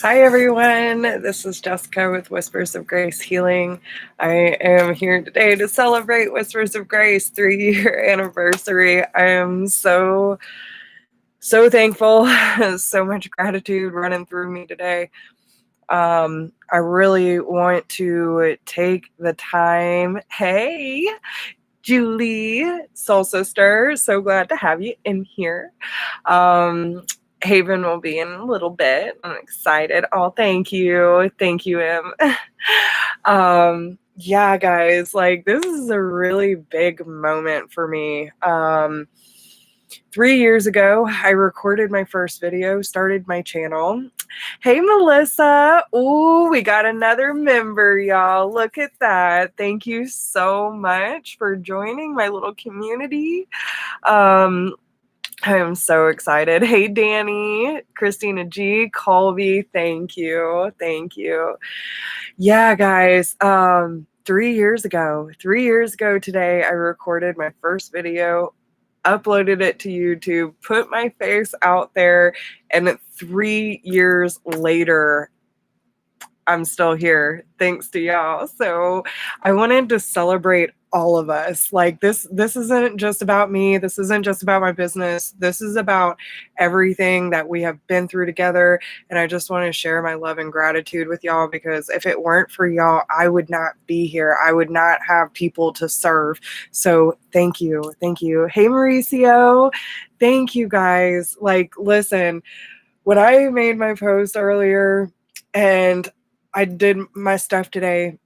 Hi everyone, this is Jessica with Whispers of Grace Healing. I am here today to celebrate Whispers of Grace 3-year anniversary. I am so thankful, so much gratitude running through me today. I really want to take the time. Hey, Julie, soul sister, so glad to have you in here. Haven will be in a little bit. I'm excited. Oh, thank you. Thank you, Em. Yeah, guys, like this is a really big moment for me. 3 years ago, I recorded my first video, started my channel. Hey, Melissa. Ooh, we got another member, y'all. Look at that. Thank you so much for joining my little community. I am so excited. Hey, Danny, Christina G, Colby, thank you. Thank you. Yeah, guys, 3 years ago today, I recorded my first video, uploaded it to YouTube, put my face out there, and 3 years later, I'm still here thanks to y'all. So I wanted to celebrate all of us. Like this isn't just about me. This isn't just about my business. This is about everything that we have been through together. And I just want to share my love and gratitude with y'all, because if it weren't for y'all, I would not be here. I would not have people to serve. So thank you. Thank you. Hey, Mauricio. Thank you, guys. Like, listen, when I made my post earlier and I did my stuff today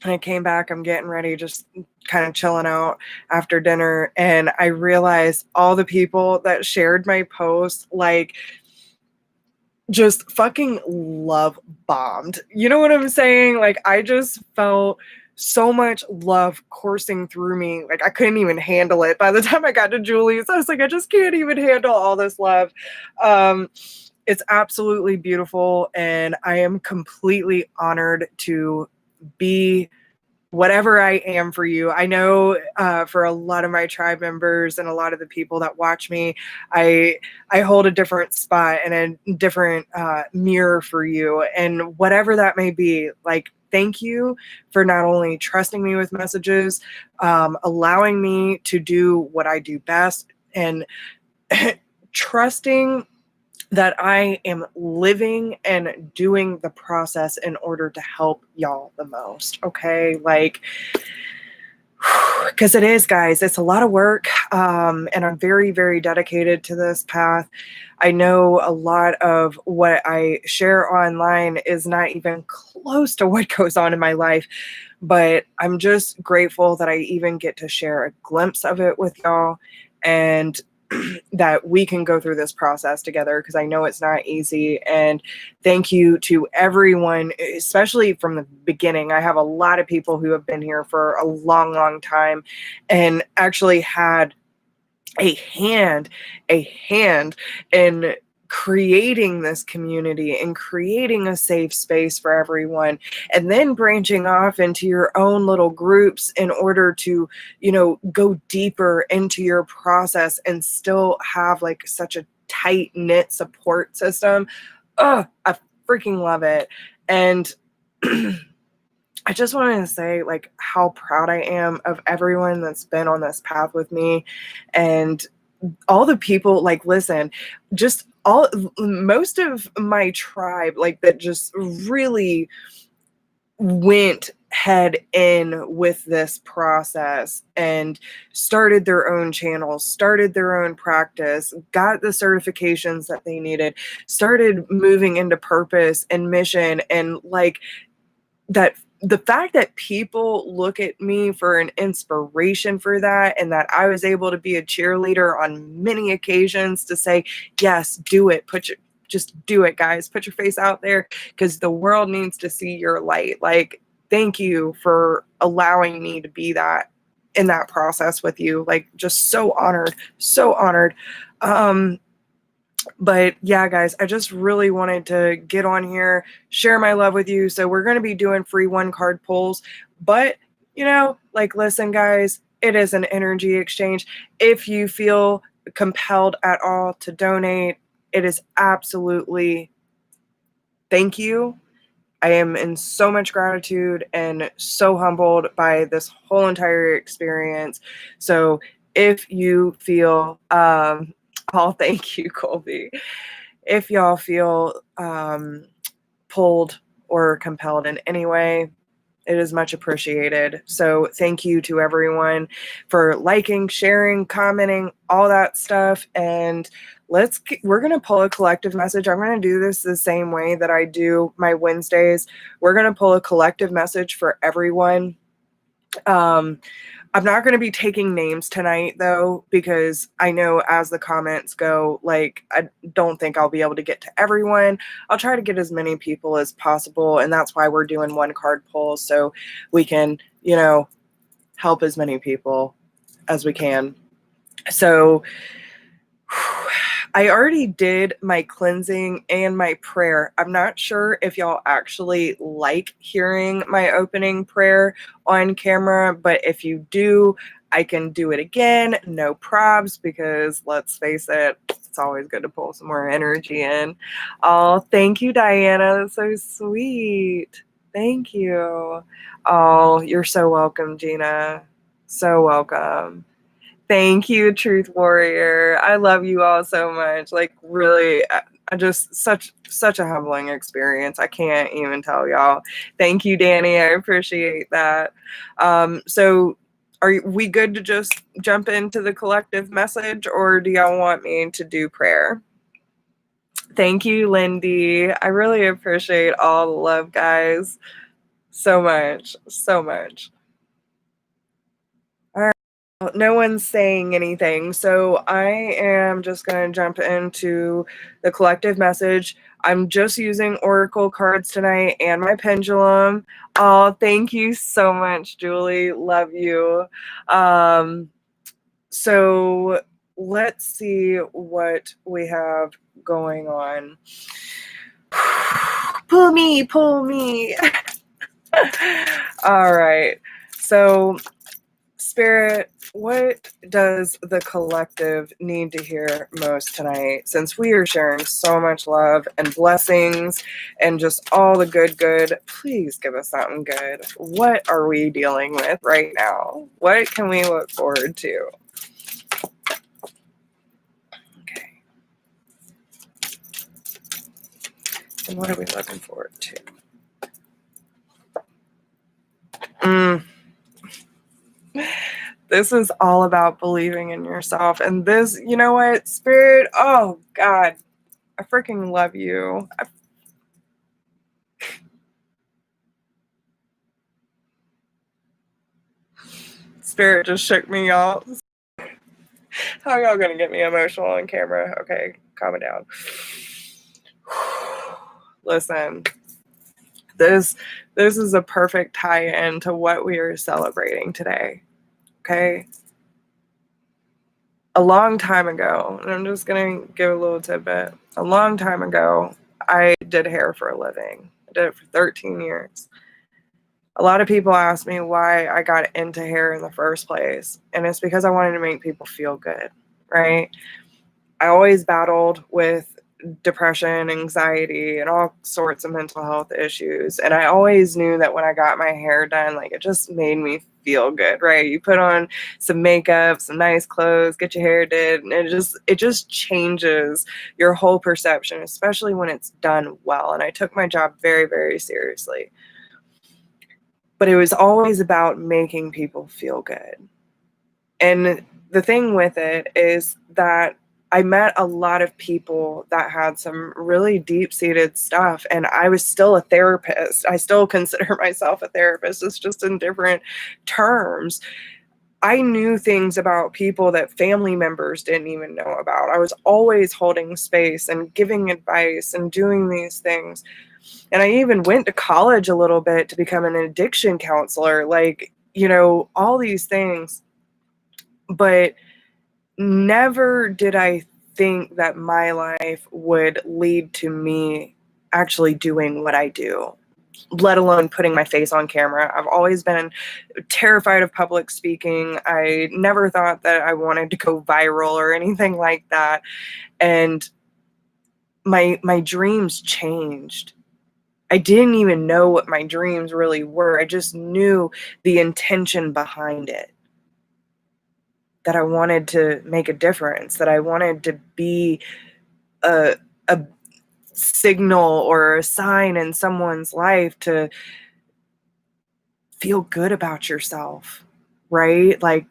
and I came back, I'm getting ready, just kind of chilling out after dinner. And I realized all the people that shared my post, like, just fucking love bombed. You know what I'm saying? Like, I just felt so much love coursing through me. Like, I couldn't even handle it. By the time I got to Julie's, I was like, I just can't even handle all this love. It's absolutely beautiful, and I am completely honored to be whatever I am for you. I know for a lot of my tribe members and a lot of the people that watch me, I hold a different spot and a different mirror for you, and whatever that may be. Like, thank you for not only trusting me with messages, allowing me to do what I do best, and trusting that I am living and doing the process in order to help y'all the most. Okay. Like, because it is, guys, it's a lot of work. And I'm very, very dedicated to this path. I know a lot of what I share online is not even close to what goes on in my life, but I'm just grateful that I even get to share a glimpse of it with y'all, and that we can go through this process together, because I know it's not easy. And thank you to everyone, especially from the beginning. I have a lot of people who have been here for a long, long time and actually had a hand in creating this community and creating a safe space for everyone, and then branching off into your own little groups in order to, you know, go deeper into your process and still have like such a tight knit support system. Oh, I freaking love it. And I just wanted to say, like, how proud I am of everyone that's been on this path with me, and all the people, like, listen, just most of my tribe, like, that just really went head in with this process and started their own channels, started their own practice, got the certifications that they needed, started moving into purpose and mission, and like that. The fact that people look at me for an inspiration for that, and that I was able to be a cheerleader on many occasions to say, yes, do it. Just do it, guys. Put your face out there, because the world needs to see your light. Like, thank you for allowing me to be that in that process with you. Like, just so honored, so honored. But yeah, guys, I just really wanted to get on here, share my love with you. So we're going to be doing free 1-card pulls, but you know, like, listen, guys, it is an energy exchange. If you feel compelled at all to donate, it is absolutely thank you. I am in so much gratitude and so humbled by this whole entire experience. So if you feel, thank you, Colby. If y'all feel pulled or compelled in any way, it is much appreciated. So thank you to everyone for liking, sharing, commenting, all that stuff. And we're going to pull a collective message. I'm going to do this the same way that I do my Wednesdays. We're going to pull a collective message for everyone. I'm not going to be taking names tonight, though, because I know as the comments go, like, I don't think I'll be able to get to everyone. I'll try to get as many people as possible, and that's why we're doing one card pull, so we can, you know, help as many people as we can. So I already did my cleansing and my prayer. I'm not sure if y'all actually like hearing my opening prayer on camera, but if you do, I can do it again. No probs, because let's face it, it's always good to pull some more energy in. Oh, thank you, Diana. That's so sweet. Thank you. Oh, you're so welcome, Gina. So welcome. Thank you, Truth Warrior. I love you all so much. Like, really, I just such a humbling experience. I can't even tell y'all. Thank you, Danny. I appreciate that. So are we good to just jump into the collective message, or do y'all want me to do prayer? Thank you, Lindy. I really appreciate all the love, guys. So much. So much. All right. No one's saying anything, so I am just going to jump into the collective message. I'm just using Oracle cards tonight and my pendulum. Oh, thank you so much, Julie. Love you. So let's see what we have going on. Pull me, pull me. All right. So, Spirit, what does the collective need to hear most tonight? Since we are sharing so much love and blessings and just all the good, please give us something good. What are we dealing with right now? What can we look forward to? Okay. And what are we looking forward to? This is all about believing in yourself. And this, you know what, Spirit? Oh, God. I freaking love you. Spirit just shook me, y'all. How are y'all gonna get me emotional on camera? Okay, calm it down. Listen, this is a perfect tie-in to what we are celebrating today. Okay? A long time ago, and I'm just gonna give a little tidbit. A long time ago, I did hair for a living. I did it for 13 years. A lot of people ask me why I got into hair in the first place, and it's because I wanted to make people feel good, right? I always battled with depression, anxiety, and all sorts of mental health issues. And I always knew that when I got my hair done, like, it just made me feel good, right? You put on some makeup, some nice clothes, get your hair did, and it just changes your whole perception, especially when it's done well. And I took my job very, very seriously. But it was always about making people feel good. And the thing with it is that I met a lot of people that had some really deep-seated stuff, and I was still a therapist. I still consider myself a therapist. It's just in different terms. I knew things about people that family members didn't even know about. I was always holding space and giving advice and doing these things. And I even went to college a little bit to become an addiction counselor, like, you know, all these things. But never did I think that my life would lead to me actually doing what I do, let alone putting my face on camera. I've always been terrified of public speaking. I never thought that I wanted to go viral or anything like that. And my dreams changed I didn't even know what my dreams really were. I just knew the intention behind it. That I wanted to make a difference, that I wanted to be a signal or a sign in someone's life to feel good about yourself, right? Like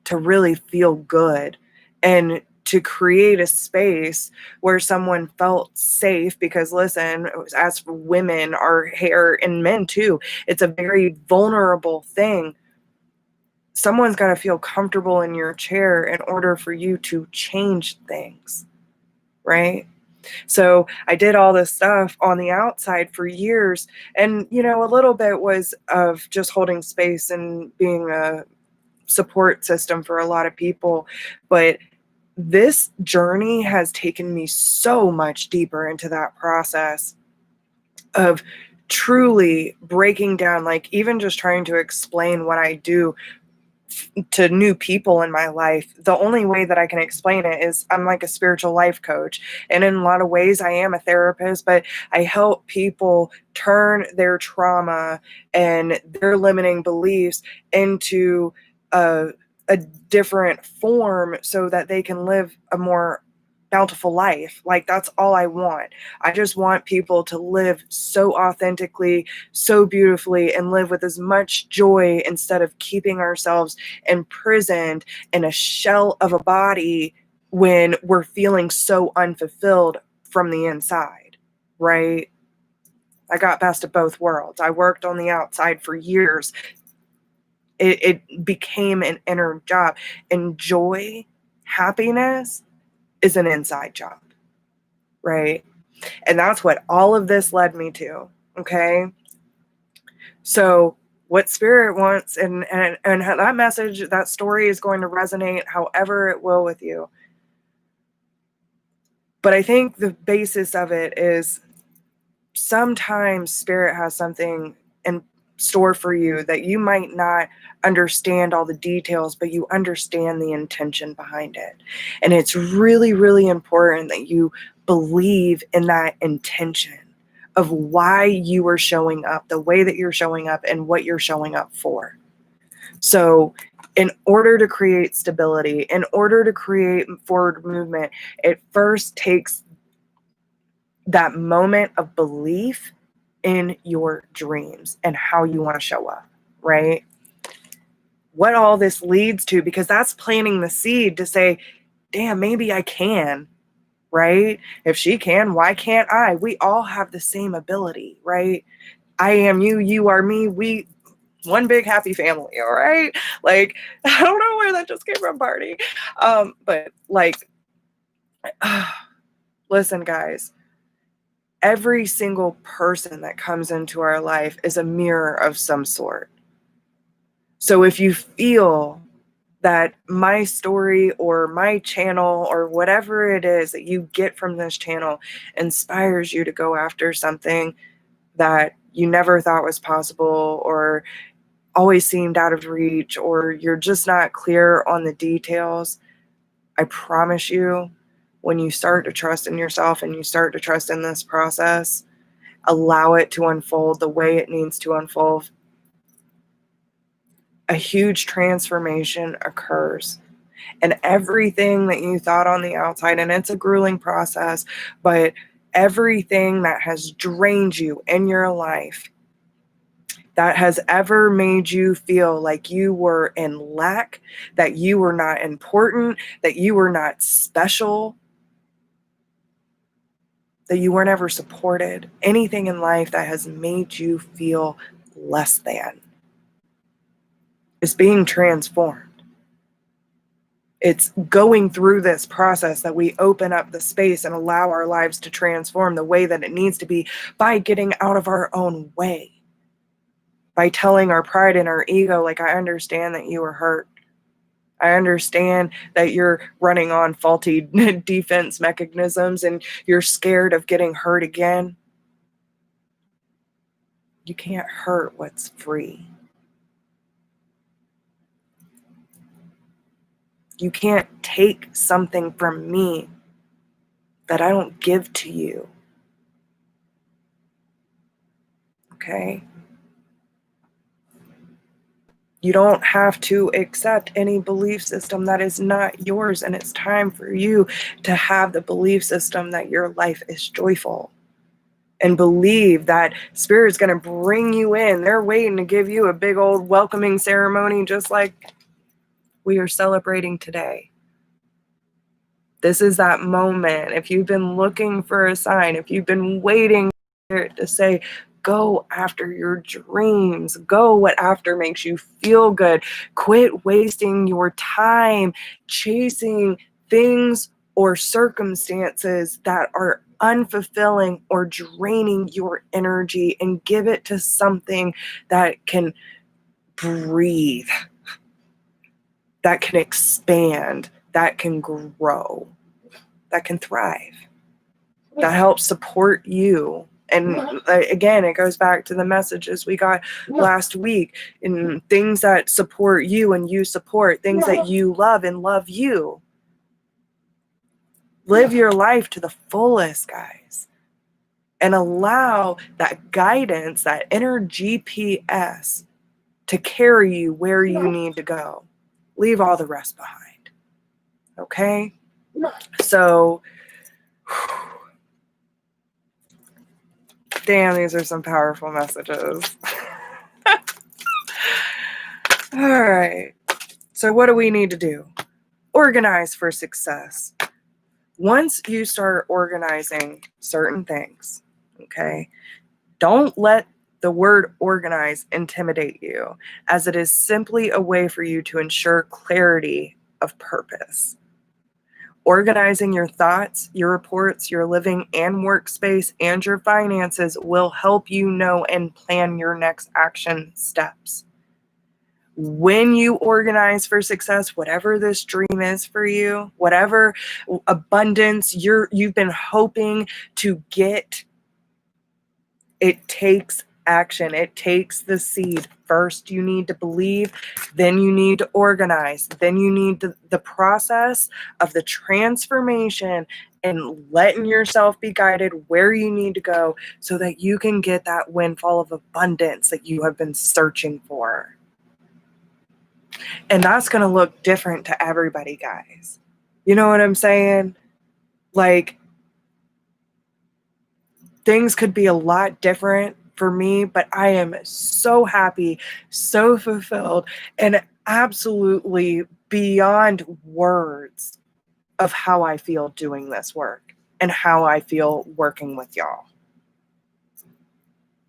to really feel good and to create a space where someone felt safe. Because listen, as for women, our hair, and men too, it's a very vulnerable thing. Someone's got to feel comfortable in your chair in order for you to change things, right? So I did all this stuff on the outside for years. And, a little bit was of just holding space and being a support system for a lot of people. But this journey has taken me so much deeper into that process of truly breaking down, like even just trying to explain what I do to new people in my life. The only way that I can explain it is I'm like a spiritual life coach. And in a lot of ways, I am a therapist, but I help people turn their trauma and their limiting beliefs into a different form so that they can live a more bountiful life. Like that's all I want. I just want people to live so authentically, so beautifully, and live with as much joy instead of keeping ourselves imprisoned in a shell of a body when we're feeling so unfulfilled from the inside, right? I got best of both worlds. I worked on the outside for years. It became an inner job. And joy, happiness is an inside job, right? And that's what all of this led me to, okay? So what spirit wants, and that message, that story is going to resonate however it will with you. But I think the basis of it is sometimes spirit has something in store for you that you might not understand all the details, but you understand the intention behind it. And it's really, really important that you believe in that intention of why you are showing up, the way that you're showing up, and what you're showing up for. So in order to create stability, in order to create forward movement, it first takes that moment of belief in your dreams and how you want to show up, right? What all this leads to, because that's planting the seed to say, damn, maybe I can, right? If she can, why can't I? We all have the same ability, right? I am you, you are me, we one big happy family, all right? Like, I don't know where that just came from, party. But like, listen, guys, every single person that comes into our life is a mirror of some sort. So if you feel that my story or my channel or whatever it is that you get from this channel inspires you to go after something that you never thought was possible or always seemed out of reach, or you're just not clear on the details, I promise you, when you start to trust in yourself and you start to trust in this process, allow it to unfold the way it needs to unfold, a huge transformation occurs. And everything that you thought on the outside, and it's a grueling process, but everything that has drained you in your life, that has ever made you feel like you were in lack, that you were not important, that you were not special, that you weren't ever supported, anything in life that has made you feel less than, is being transformed. It's going through this process that we open up the space and allow our lives to transform the way that it needs to be by getting out of our own way. By telling our pride and our ego, like, I understand that you were hurt. I understand that you're running on faulty defense mechanisms and you're scared of getting hurt again. You can't hurt what's free. You can't take something from me that I don't give to you. Okay? You don't have to accept any belief system that is not yours, and it's time for you to have the belief system that your life is joyful. And believe that Spirit's going to bring you in. They're waiting to give you a big old welcoming ceremony, just like we are celebrating today. This is that moment. If you've been looking for a sign, if you've been waiting for it to say, go after your dreams, go what after makes you feel good, quit wasting your time chasing things or circumstances that are unfulfilling or draining your energy, and give it to something that can breathe, that can expand, that can grow, that can thrive, that helps support you. And again, it goes back to the messages we got last week, and things that support you and you support, things that you love and love you. Live your life to the fullest, guys, and allow that guidance, that inner GPS, to carry you where you need to go. Leave all the rest behind. Okay? So, damn, these are some powerful messages. All right. So what do we need to do? Organize for success. Once you start organizing certain things, okay, don't let the word organize intimidate you, as it is simply a way for you to ensure clarity of purpose. Organizing your thoughts, your reports, your living and workspace, and your finances will help you know and plan your next action steps. When you organize for success, whatever this dream is for you, whatever abundance you've been hoping to get, it takes action. It takes the seed. First, you need to believe, then you need to organize, then you need the process of the transformation and letting yourself be guided where you need to go so that you can get that windfall of abundance that you have been searching for. And that's going to look different to everybody, guys. You know what I'm saying? Like, things could be a lot different for me, but I am so happy, so fulfilled, and absolutely beyond words of how I feel doing this work and how I feel working with y'all.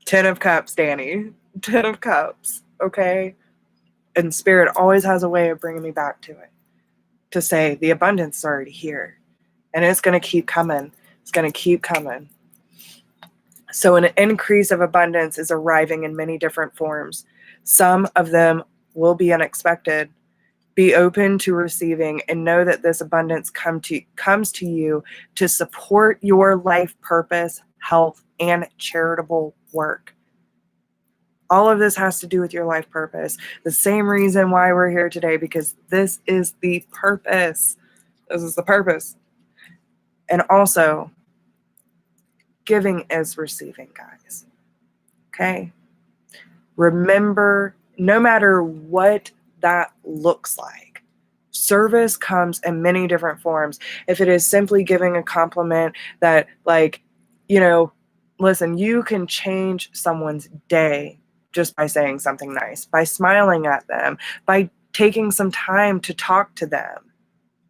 10 of Cups, Danny. 10 of Cups, okay? And Spirit always has a way of bringing me back to it, to say the abundance is already here, and it's going to keep coming. It's going to keep coming. So an increase of abundance is arriving in many different forms. Some of them will be unexpected. Be open to receiving and know that this abundance comes to you to support your life purpose, health, and charitable work. All of this has to do with your life purpose. The same reason why we're here today, because this is the purpose. This is the purpose. And also, giving is receiving, guys. Okay? Remember, no matter what that looks like, service comes in many different forms. If it is simply giving a compliment that, like, you know, listen, you can change someone's day just by saying something nice, by smiling at them, by taking some time to talk to them,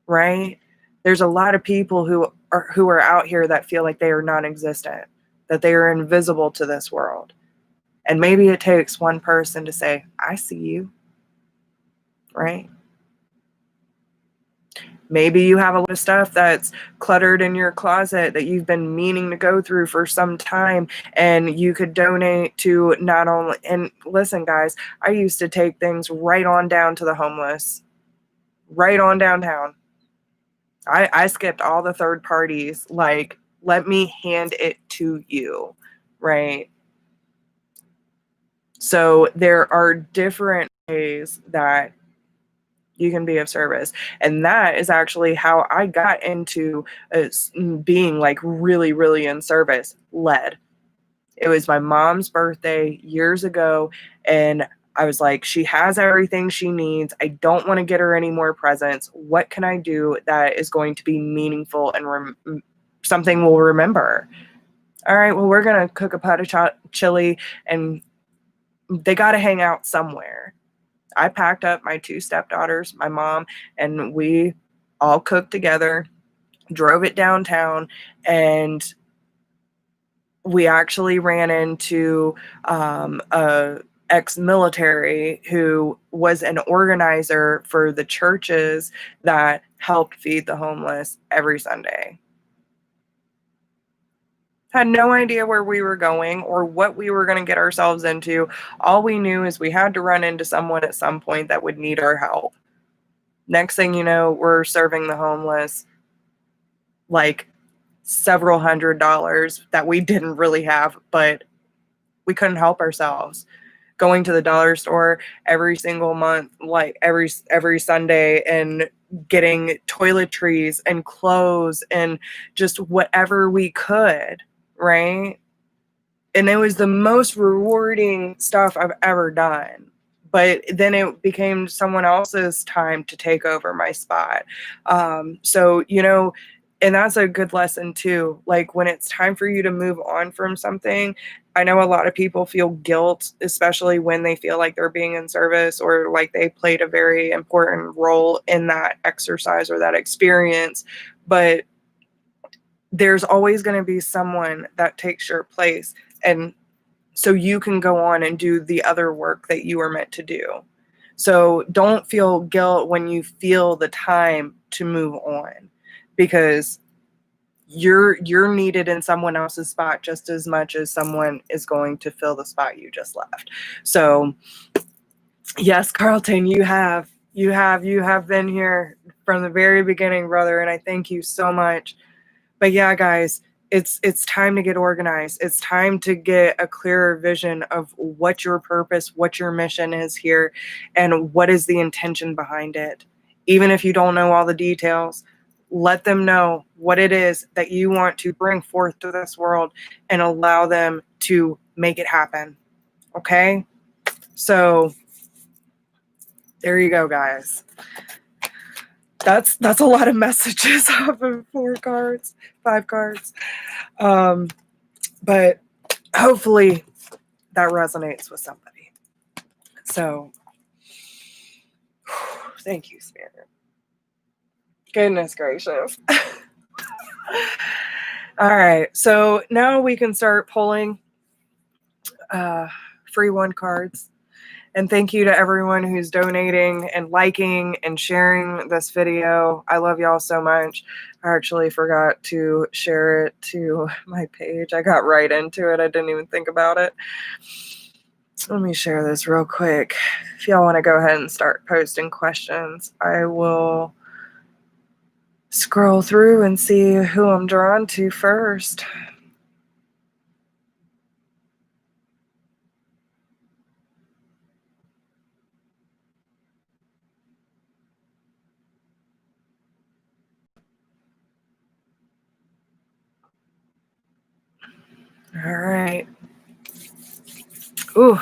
right? There's a lot of people who are out here that feel like they are non-existent, that they are invisible to this world. And maybe it takes one person to say, I see you, right? Maybe you have a lot of stuff that's cluttered in your closet that you've been meaning to go through for some time, and you could donate to not only, and listen, guys, I used to take things right on down to the homeless, right on downtown. I skipped all the third parties, like, let me hand it to you, right? So there are different ways that you can be of service. And that is actually how I got into being like really, really in service led. It was my mom's birthday years ago, and I was like, she has everything she needs. I don't want to get her any more presents. What can I do that is going to be meaningful and something we'll remember? All right, well, we're going to cook a pot of chili, and they got to hang out somewhere. I packed up my 2 stepdaughters, my mom, and we all cooked together, drove it downtown, and we actually ran into a ex-military who was an organizer for the churches that helped feed the homeless every Sunday. Had no idea where we were going or what we were going to get ourselves into. All we knew is we had to run into someone at some point that would need our help. Next thing you know, we're serving the homeless like several $100s that we didn't really have, but we couldn't help ourselves. Going to the dollar store every single month, like every Sunday, and getting toiletries and clothes and just whatever we could, right? And it was the most rewarding stuff I've ever done. But then it became someone else's time to take over my spot. So, and that's a good lesson too. Like when it's time for you to move on from something, I know a lot of people feel guilt, especially when they feel like they're being in service or like they played a very important role in that exercise or that experience. But there's always going to be someone that takes your place. And so you can go on and do the other work that you were meant to do. So don't feel guilt when you feel the time to move on, because you're needed in someone else's spot just as much as someone is going to fill the spot you just left. So yes, Carlton, you have been here from the very beginning, brother, and I thank you so much. But yeah, guys, it's time to get organized. It's time to get a clearer vision of what your purpose, what your mission is here, and what is the intention behind it. Even if you don't know all the details, let them know what it is that you want to bring forth to this world and allow them to make it happen. Okay? So there you go, guys. That's a lot of messages off of 5 cards. But hopefully that resonates with somebody. So thank you, Spirit. Goodness gracious. All right. So now we can start pulling free 1 cards. And thank you to everyone who's donating and liking and sharing this video. I love y'all so much. I actually forgot to share it to my page. I got right into it. I didn't even think about it. Let me share this real quick. If y'all want to go ahead and start posting questions, I will scroll through and see who I'm drawn to first. All right. Ooh.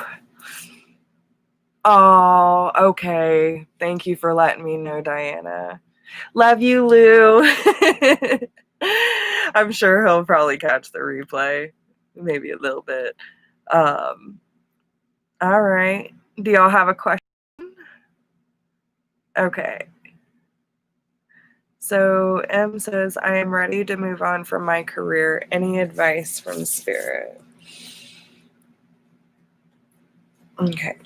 Oh, okay. Thank you for letting me know, Diana. Love you, Lou. I'm sure he'll probably catch the replay. Maybe a little bit. All right. Do y'all have a question? Okay. So M says, I am ready to move on from my career. Any advice from Spirit? Okay.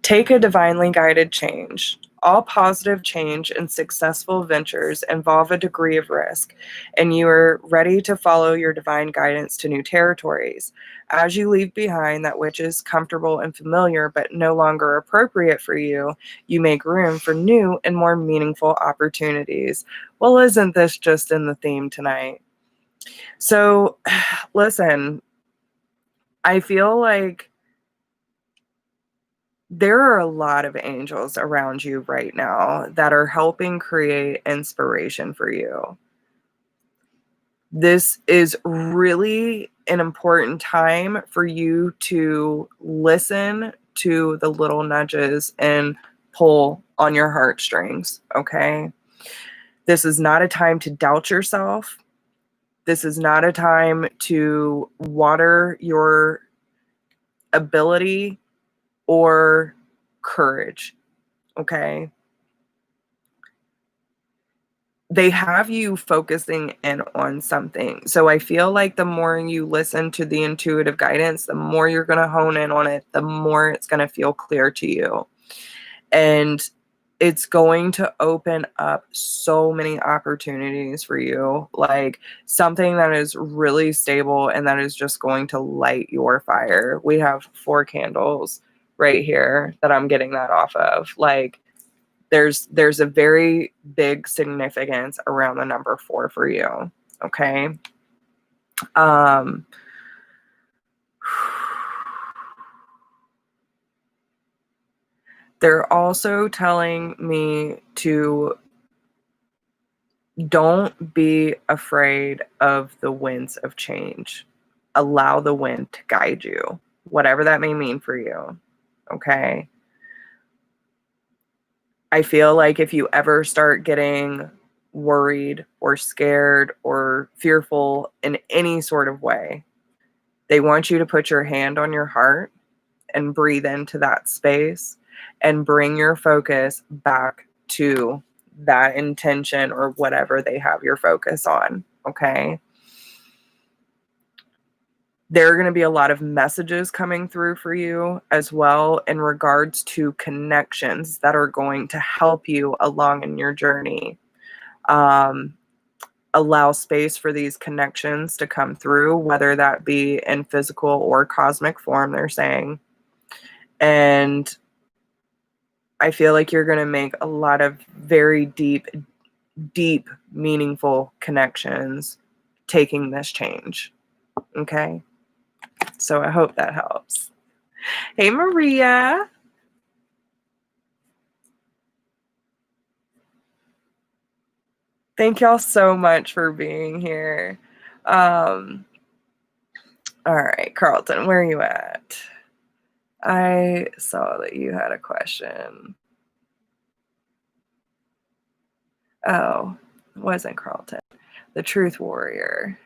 Take a divinely guided change. All positive change and successful ventures involve a degree of risk, and you are ready to follow your divine guidance to new territories. As you leave behind that which is comfortable and familiar but no longer appropriate for you, you make room for new and more meaningful opportunities. Well, isn't this just in the theme tonight? So, listen, I feel like there are a lot of angels around you right now that are helping create inspiration for you. This is really an important time for you to listen to the little nudges and pull on your heartstrings, okay? This is not a time to doubt yourself. This is not a time to water your ability or courage, okay? They have you focusing in on something. So I feel like the more you listen to the intuitive guidance, the more you're going to hone in on it, the more it's going to feel clear to you. And it's going to open up so many opportunities for you, like something that is really stable and that is just going to light your fire. We have 4 candles right here that I'm getting that off of. Like, there's a very big significance around the number 4 for you, okay? They're also telling me to don't be afraid of the winds of change. Allow the wind to guide you, whatever that may mean for you, okay? I feel like if you ever start getting worried or scared or fearful in any sort of way, they want you to put your hand on your heart and breathe into that space and bring your focus back to that intention or whatever they have your focus on, okay? There are going to be a lot of messages coming through for you as well in regards to connections that are going to help you along in your journey. Allow space for these connections to come through, whether that be in physical or cosmic form, they're saying. And I feel like you're going to make a lot of very deep, meaningful connections taking this change. Okay? So I hope that helps. Hey, Maria. Thank y'all so much for being here. All right, Carlton, where are you at? I saw that you had a question. Oh, it wasn't Carlton. The Truth Warrior.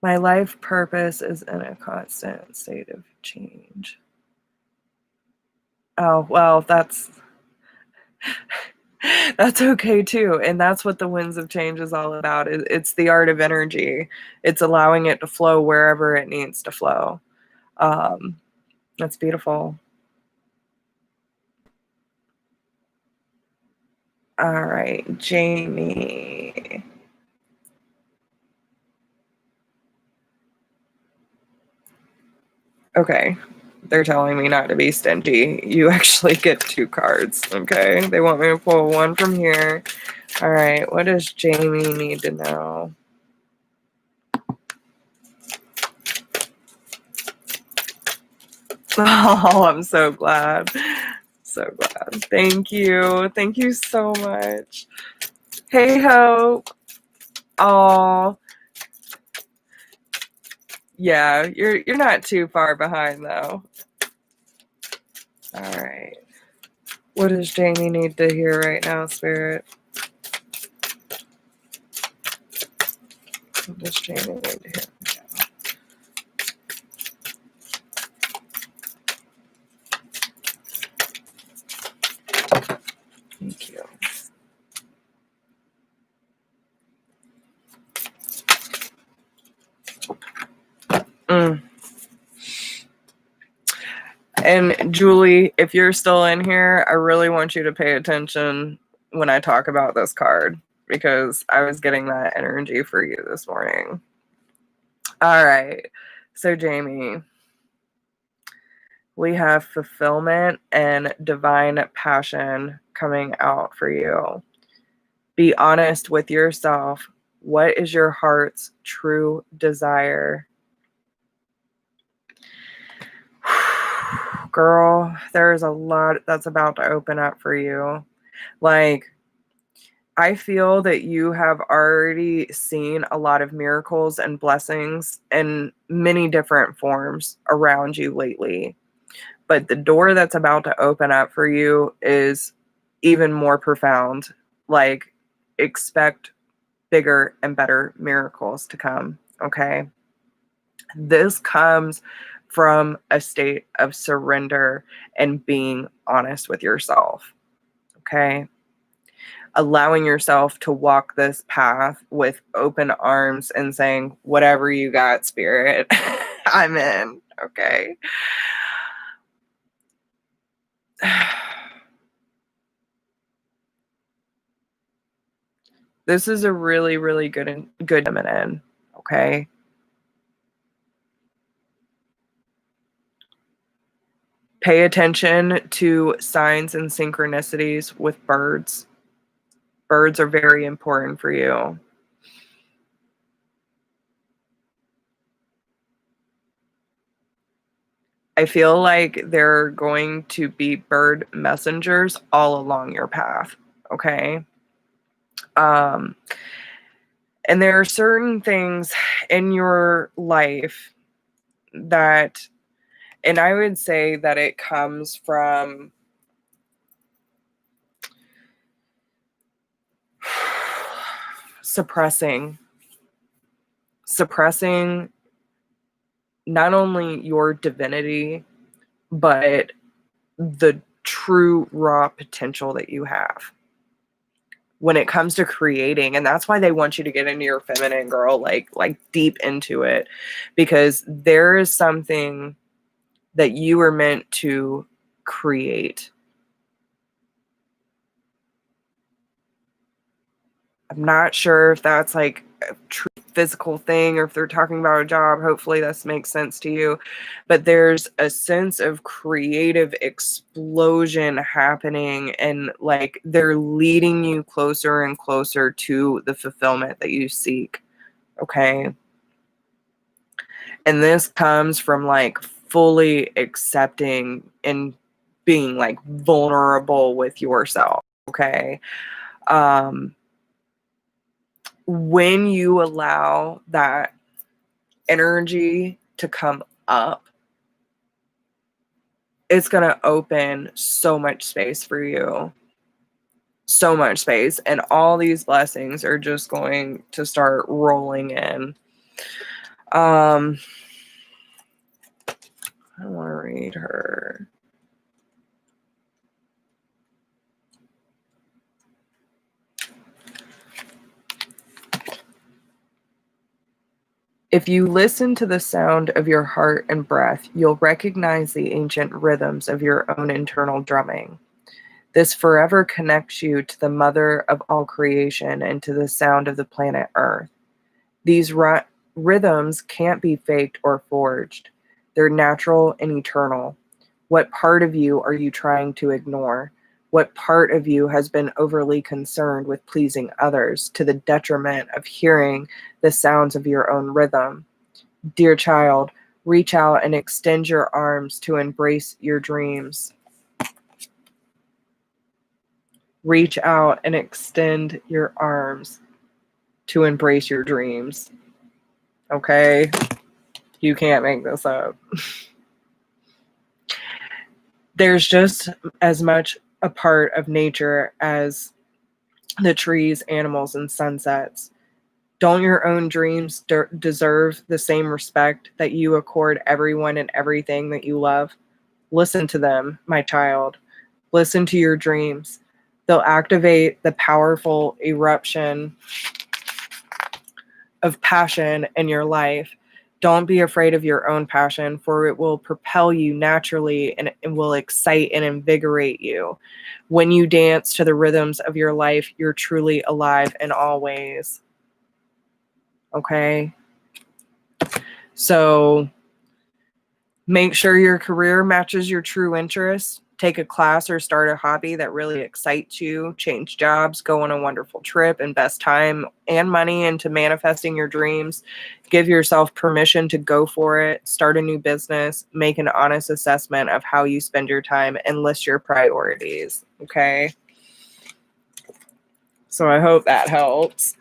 My life purpose is in a constant state of change. Oh, well, that's okay too. And that's what the winds of change is all about. It's the art of energy. It's allowing it to flow wherever it needs to flow. That's beautiful. All right, Jamie. Okay. They're telling me not to be stingy. You actually get 2 cards, okay? They want me to pull 1 from here. All right, what does Jamie need to know? Oh, I'm so glad. So glad. Thank you. Thank you so much. Hey, Hope. Oh, yeah, you're not too far behind though. All right. What does Jamie need to hear right now, Spirit? What does Jamie need to hear? Thank you. And Julie, if you're still in here, I really want you to pay attention when I talk about this card, because I was getting that energy for you this morning. All right. So, Jamie, we have fulfillment and divine passion coming out for you. Be honest with yourself. What is your heart's true desire? Girl, there's a lot that's about to open up for you. Like, I feel that you have already seen a lot of miracles and blessings in many different forms around you lately. But the door that's about to open up for you is even more profound. Like, expect bigger and better miracles to come. Okay. This comes from a state of surrender and being honest with yourself. Okay. Allowing yourself to walk this path with open arms and saying, whatever you got, spirit, I'm in. Okay. This is a really, really good feminine. Okay. Pay attention to signs and synchronicities with birds. Birds are very important for you. I feel like there are going to be bird messengers all along your path. Okay. And there are certain things in your life that, and I would say that it comes from suppressing not only your divinity, but the true raw potential that you have when it comes to creating. And that's why they want you to get into your feminine, girl, like deep into it, because there is something that you were meant to create. I'm not sure if that's like a true physical thing or if they're talking about a job. Hopefully this makes sense to you. But there's a sense of creative explosion happening, and like they're leading you closer and closer to the fulfillment that you seek. Okay. And this comes from like fully accepting and being like vulnerable with yourself. Okay. When you allow that energy to come up, it's going to open so much space for you. So much space. And all these blessings are just going to start rolling in. I want to read her. If you listen to the sound of your heart and breath, you'll recognize the ancient rhythms of your own internal drumming. This forever connects you to the mother of all creation and to the sound of the planet Earth. These rhythms can't be faked or forged. They're natural and eternal. What part of you are you trying to ignore? What part of you has been overly concerned with pleasing others to the detriment of hearing the sounds of your own rhythm? Dear child, reach out and extend your arms to embrace your dreams. Reach out and extend your arms to embrace your dreams. Okay? You can't make this up. There's just as much a part of nature as the trees, animals, and sunsets. Don't your own dreams deserve the same respect that you accord everyone and everything that you love? Listen to them, my child. Listen to your dreams. They'll activate the powerful eruption of passion in your life. Don't be afraid of your own passion, for it will propel you naturally and it will excite and invigorate you. When you dance to the rhythms of your life, you're truly alive in all ways. Okay? So make sure your career matches your true interests. Take a class or start a hobby that really excites you. Change jobs, go on a wonderful trip, invest time and money into manifesting your dreams. Give yourself permission to go for it. Start a new business. Make an honest assessment of how you spend your time and list your priorities. Okay? So I hope that helps.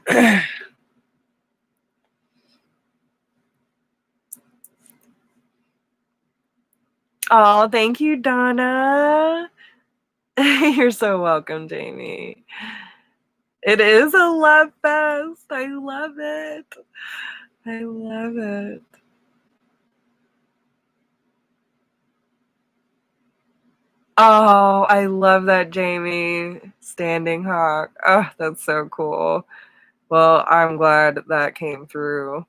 Oh, thank you, Donna. You're so welcome, Jamie. It is a love fest. I love it. I love it. Oh, I love that, Jamie. Standing hawk. Oh, that's so cool. Well, I'm glad that came through.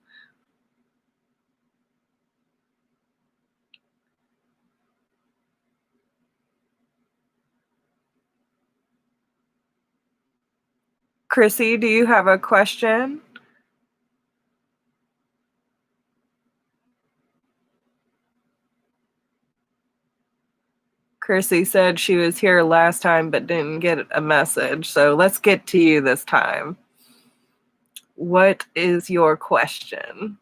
Chrissy, do you have a question? Chrissy said she was here last time but didn't get a message. So let's get to you this time. What is your question?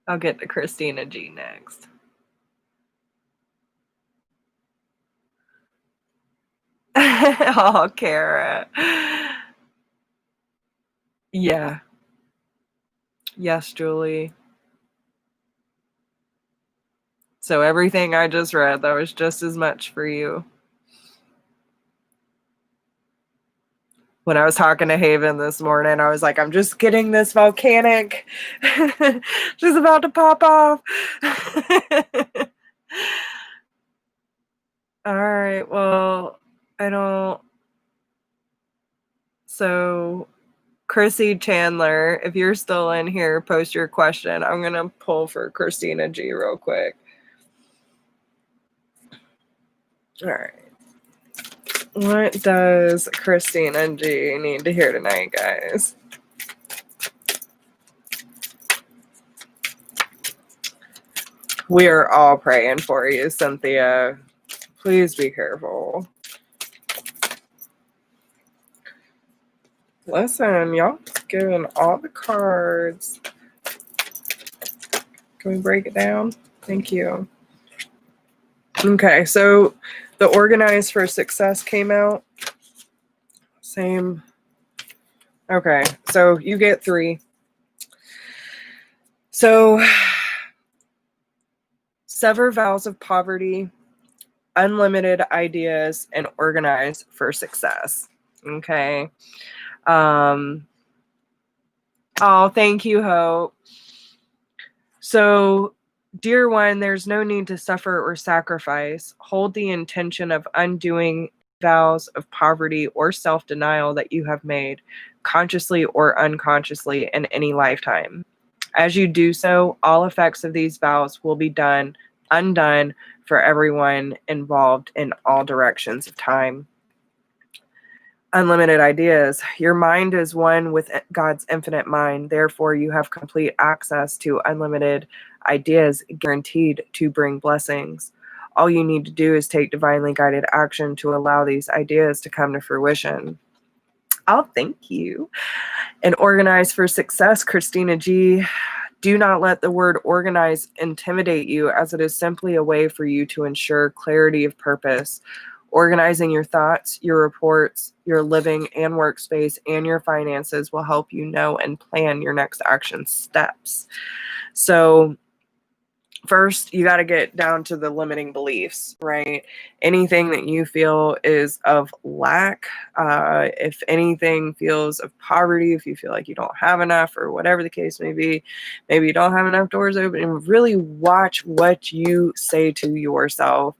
I'll get to Christina G next. Oh, Kara. Yeah. Yes, Julie. So everything I just read, that was just as much for you. When I was talking to Haven this morning, I was like, I'm just getting this volcanic. She's about to pop off. All right. Well, I don't. So, Chrissy Chandler, if you're still in here, post your question. I'm going to pull for Christina G real quick. All right. What does Christina G need to hear tonight, guys? We are all praying for you, Cynthia. Please be careful. Listen, y'all giving all the cards. Can we break it down? Thank you. Okay, so the Organize for Success came out. Same. Okay, so you get 3. So, sever vows of poverty, unlimited ideas, and organize for success. Okay. Oh, thank you, Hope. So, dear one, there's no need to suffer or sacrifice. Hold the intention of undoing vows of poverty or self-denial that you have made, consciously or unconsciously, in any lifetime. As you do so, all effects of these vows will be undone for everyone involved in all directions of time. Unlimited ideas. Your mind is one with God's infinite mind. Therefore, you have complete access to unlimited ideas guaranteed to bring blessings. All you need to do is take divinely guided action to allow these ideas to come to fruition. Oh, thank you. And organize for success, Christina G. Do not let the word organize intimidate you, as it is simply a way for you to ensure clarity of purpose. Organizing your thoughts, your reports, your living and workspace, and your finances will help you know and plan your next action steps. So, first, you got to get down to the limiting beliefs, right? Anything that you feel is of lack, if anything feels of poverty, if you feel like you don't have enough or whatever the case may be, maybe you don't have enough doors open, and really watch what you say to yourself,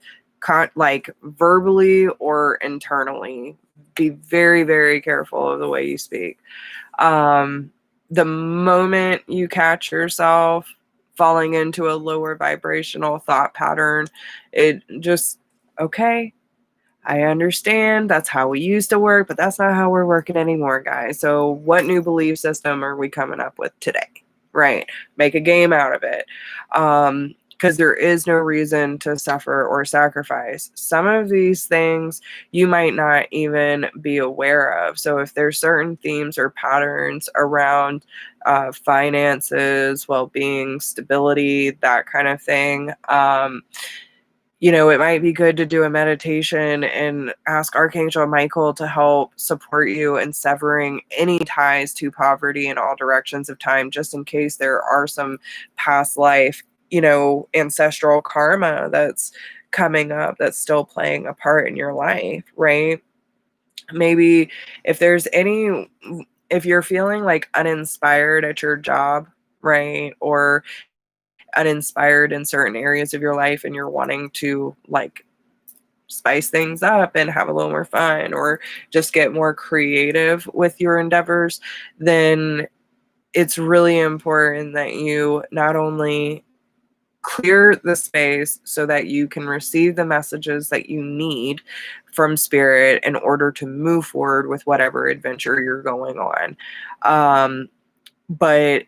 like verbally or internally. Be very, very careful of the way you speak. The moment you catch yourself falling into a lower vibrational thought pattern, it just, okay, I understand that's how we used to work, but that's not how we're working anymore, guys. So what new belief system are we coming up with today? Right? Make a game out of it. Because there is no reason to suffer or sacrifice. Some of these things you might not even be aware of. So if there's certain themes or patterns around finances, well-being, stability, that kind of thing, it might be good to do a meditation and ask Archangel Michael to help support you in severing any ties to poverty in all directions of time, just in case there are some past life, ancestral karma that's coming up that's still playing a part in your life, right? Maybe if you're feeling like uninspired at your job, right? Or uninspired in certain areas of your life and you're wanting to like spice things up and have a little more fun or just get more creative with your endeavors, then it's really important that you not only clear the space so that you can receive the messages that you need from spirit in order to move forward with whatever adventure you're going on. But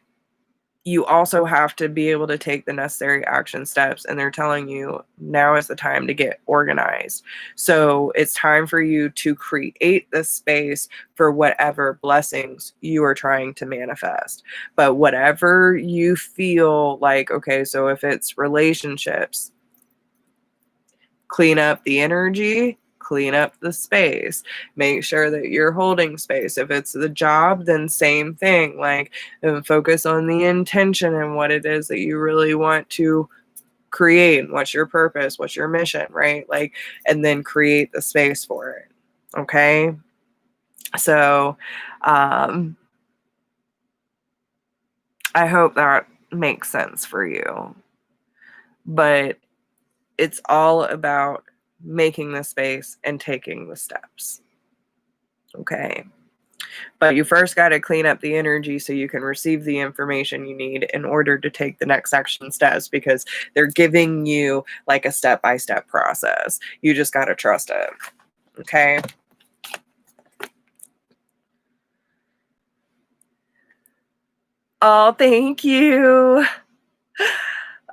you also have to be able to take the necessary action steps, and they're telling you now is the time to get organized. So it's time for you to create the space for whatever blessings you are trying to manifest. But whatever you feel like, okay, so if it's relationships, clean up the energy, clean up the space, make sure that you're holding space. If it's the job, then same thing, like focus on the intention and what it is that you really want to create, what's your purpose, what's your mission, right? Like, and then create the space for it. Okay. So I hope that makes sense for you, but it's all about making the space and taking the steps. Okay. But you first got to clean up the energy so you can receive the information you need in order to take the next action steps, because they're giving you like a step-by-step process. You just got to trust it. Okay. Oh, thank you.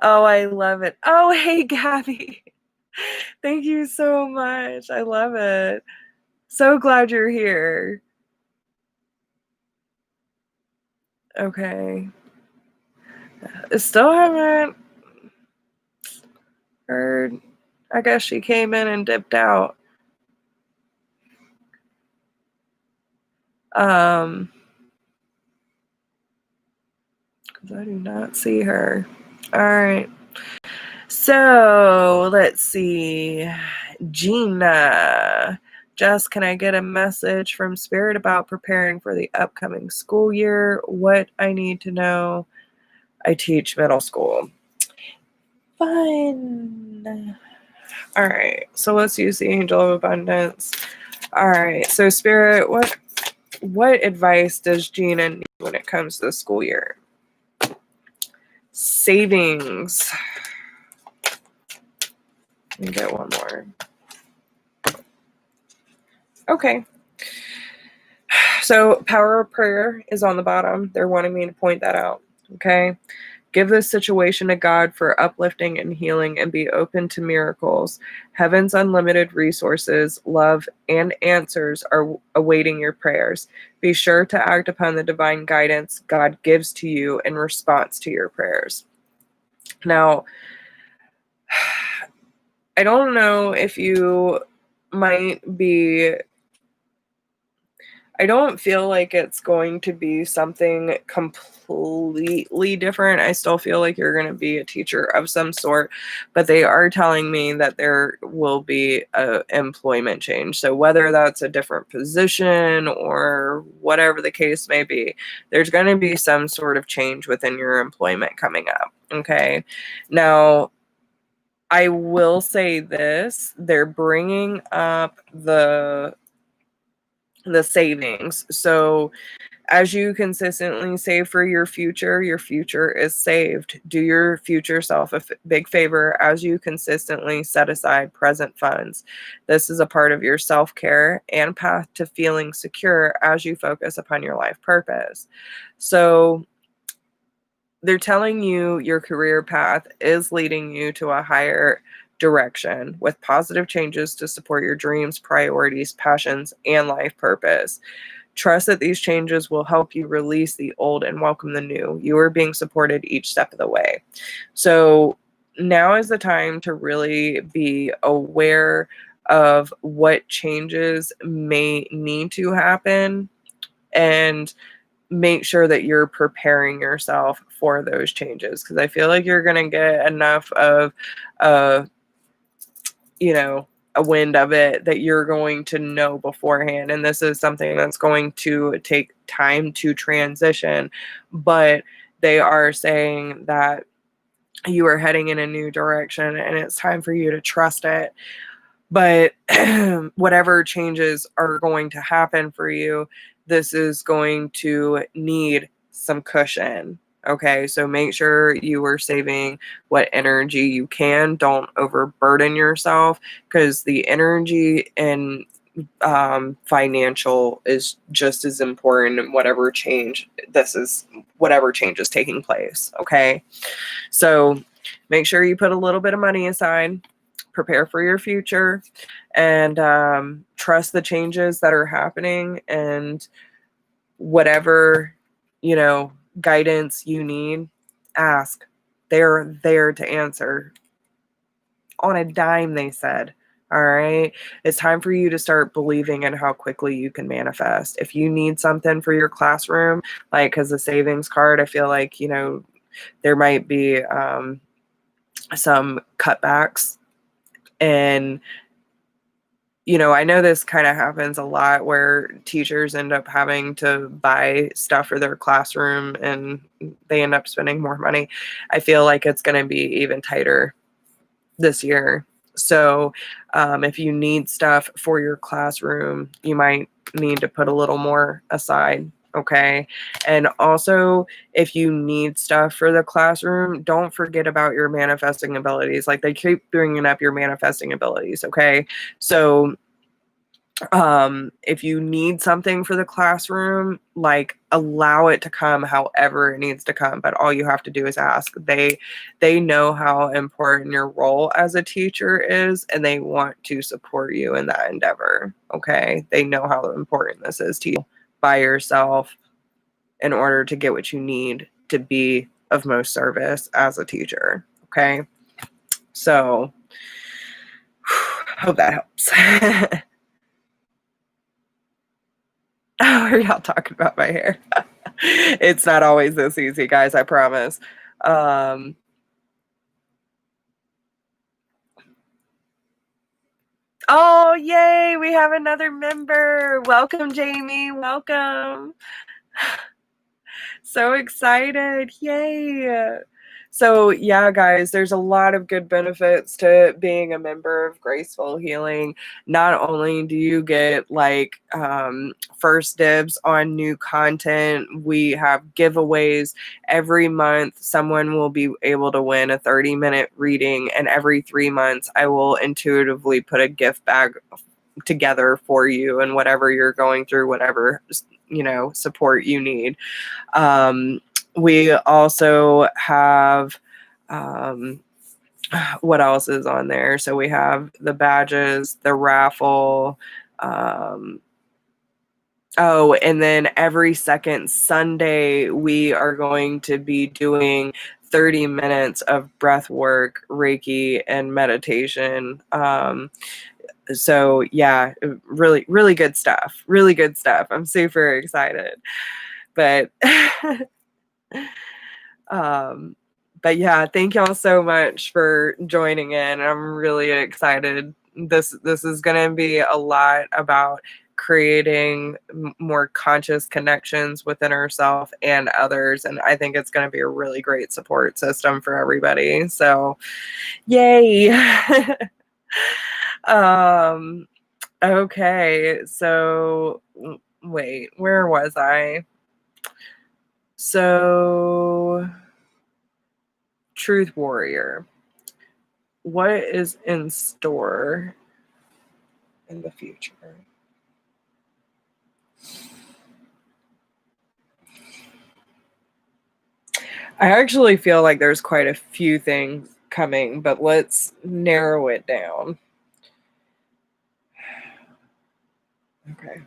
Oh, I love it. Oh, hey, Gabby. Thank you so much. I love it. So glad you're here. Okay. Still haven't heard. I guess she came in and dipped out. Because I do not see her. All right. So let's see. Gina. Jess, can I get a message from Spirit about preparing for the upcoming school year? What I need to know? I teach middle school. Fun. All right. So let's use the Angel of Abundance. All right. So Spirit, what advice does Gina need when it comes to the school year? Savings. Let me get one more. Okay. So power of prayer is on the bottom. They're wanting me to point that out. Okay. Give this situation to God for uplifting and healing, and be open to miracles. Heaven's unlimited resources, love, and answers are awaiting your prayers. Be sure to act upon the divine guidance God gives to you in response to your prayers. Now, I don't know if you might be... I don't feel like it's going to be something completely different. I still feel like you're going to be a teacher of some sort, but they are telling me that there will be an employment change. So whether that's a different position or whatever the case may be, there's going to be some sort of change within your employment coming up. Okay. Now, I will say this, they're bringing up the savings. So as you consistently save for your future is saved. Do your future self a big favor as you consistently set aside present funds. This is a part of your self-care and path to feeling secure as you focus upon your life purpose. So they're telling you your career path is leading you to a higher direction with positive changes to support your dreams, priorities, passions, and life purpose. Trust that these changes will help you release the old and welcome the new. You are being supported each step of the way. So now is the time to really be aware of what changes may need to happen, and make sure that you're preparing yourself for those changes, because I feel like you're going to get enough of you know, a wind of it that you're going to know beforehand. And this is something that's going to take time to transition, but they are saying that you are heading in a new direction and it's time for you to trust it. But whatever changes are going to happen for you, this is going to need some cushion. Okay, so make sure you are saving what energy you can. Don't overburden yourself, because the energy and financial is just as important in whatever change is taking place. Okay, so make sure you put a little bit of money aside, prepare for your future, and trust the changes that are happening, and whatever, guidance you need, ask. They're there to answer on a dime, they said. All right. It's time for you to start believing in how quickly you can manifest. If you need something for your classroom, like, because the savings card, I feel like, there might be some cutbacks. And I know this kind of happens a lot where teachers end up having to buy stuff for their classroom and they end up spending more money. I feel like it's going to be even tighter this year. So if you need stuff for your classroom, you might need to put a little more aside. Okay. And also, if you need stuff for the classroom, don't forget about your manifesting abilities. Like, they keep bringing up your manifesting abilities. Okay. So if you need something for the classroom, like, allow it to come however it needs to come, but all you have to do is ask. They know how important your role as a teacher is, and they want to support you in that endeavor. Okay, they know how important this is to you by yourself in order to get what you need to be of most service as a teacher. Okay, so hope that helps. Oh, are y'all talking about my hair? It's not always this easy, guys, I promise. Oh, yay, we have another member. Welcome, Jamie. Welcome. So excited. Yay. So yeah, guys, there's a lot of good benefits to being a member of Graceful Healing. Not only do you get first dibs on new content, we have giveaways every month. Someone will be able to win a 30-minute reading, and every 3 months I will intuitively put a gift bag together for you and whatever you're going through, whatever support you need. We also have what else is on there? So we have the badges, the raffle. Oh, and then every second Sunday, we are going to be doing 30 minutes of breath work, Reiki, and meditation. So yeah, really, really good stuff. Really good stuff. I'm super excited. But but yeah, thank y'all so much for joining in. I'm really excited. This is going to be a lot about creating more conscious connections within ourselves and others, and I think it's going to be a really great support system for everybody. So, yay. Okay, so wait, where was I? So, Truth Warrior, what is in store in the future? I actually feel like there's quite a few things coming, but let's narrow it down. Okay.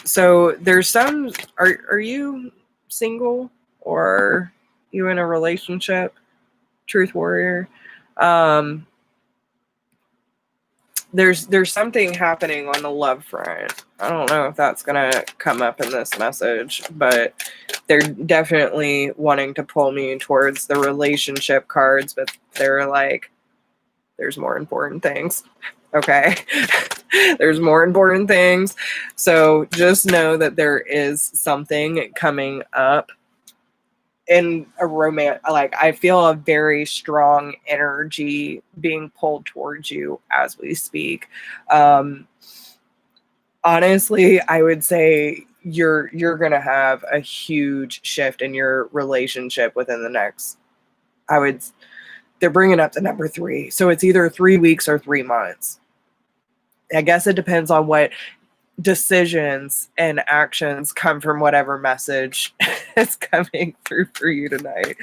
So there's some, are you single or? You in a relationship, truth warrior. There's something happening on the love front. I don't know if that's gonna come up in this message, but they're definitely wanting to pull me towards the relationship cards, but they're like, there's more important things. Okay. There's more important things. So just know that there is something coming up in a romance. Like, I feel a very strong energy being pulled towards you as we speak. Honestly, I would say you're gonna have a huge shift in your relationship within the next, they're bringing up the number 3, so it's either 3 weeks or 3 months. I guess it depends on what decisions and actions come from whatever message is coming through for you tonight.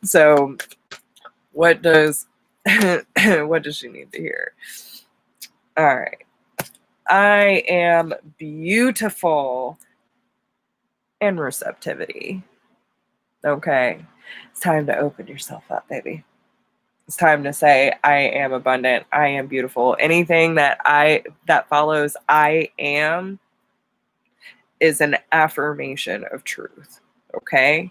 So what does what does she need to hear? All right. I am beautiful and receptivity. Okay. It's time to open yourself up, baby. It's time to say, I am abundant. I am beautiful. Anything that follows I am is an affirmation of truth. Okay.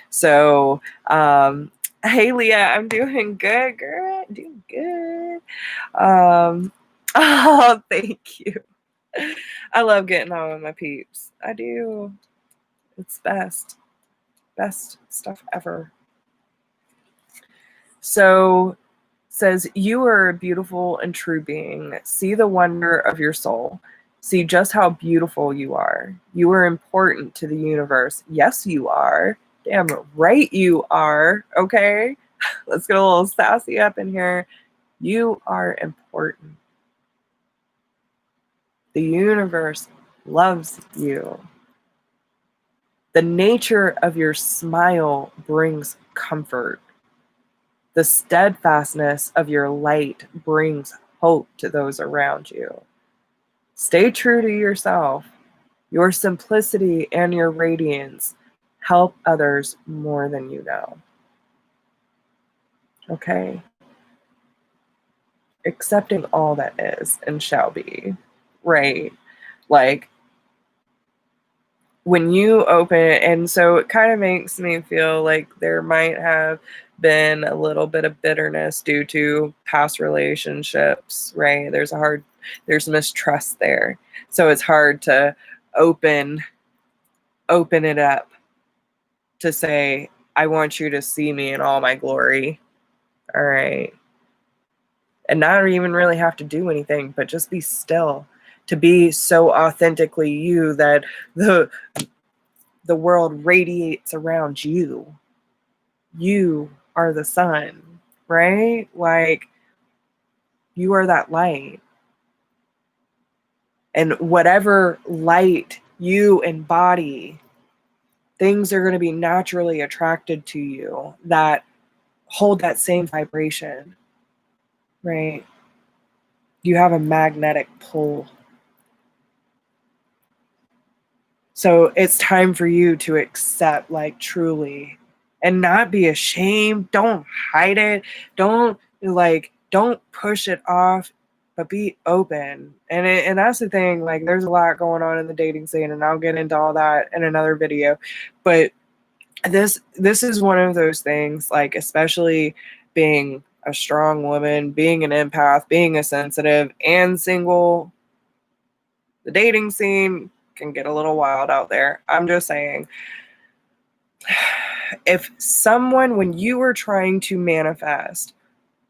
So, hey, Leah, I'm doing good, girl. Doing good. Oh, thank you. I love getting on with my peeps. I do. It's best. Best stuff ever. So, says, you are a beautiful and true being. See the wonder of your soul. See just how beautiful you are. You are important to the universe. Yes, you are. Damn right you are. Okay? Let's get a little sassy up in here. You are important. The universe loves you. The nature of your smile brings comfort. The steadfastness of your light brings hope to those around you. Stay true to yourself. Your simplicity and your radiance help others more than you know. Okay? Accepting all that is and shall be. Right? Like, when you open it, and so it kind of makes me feel like there might have been a little bit of bitterness due to past relationships, right? There's mistrust there. So it's hard to open it up to say, I want you to see me in all my glory. All right. And not even really have to do anything, but just be still, to be so authentically you that the world radiates around you. You are the sun, right? Like, you are that light. And whatever light you embody, things are going to be naturally attracted to you that hold that same vibration, right? You have a magnetic pull. So it's time for you to accept, like, truly, and not be ashamed. Don't hide it. Don't push it off, but be open. And that's the thing. Like, there's a lot going on in the dating scene, and I'll get into all that in another video. But this is one of those things, like, especially being a strong woman, being an empath, being a sensitive, and single, the dating scene can get a little wild out there. I'm just saying, if someone, when you are trying to manifest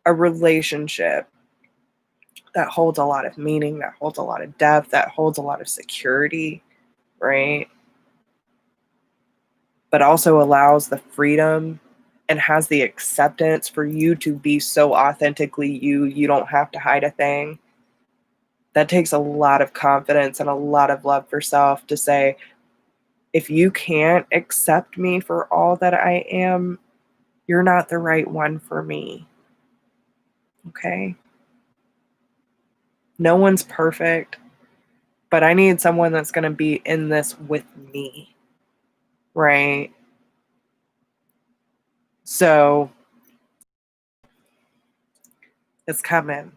a relationship that holds a lot of meaning, that holds a lot of depth, that holds a lot of security, right? But also allows the freedom and has the acceptance for you to be so authentically you, you don't have to hide a thing. That takes a lot of confidence and a lot of love for self to say, if you can't accept me for all that I am, you're not the right one for me. Okay? No one's perfect, but I need someone that's going to be in this with me. Right? So it's coming,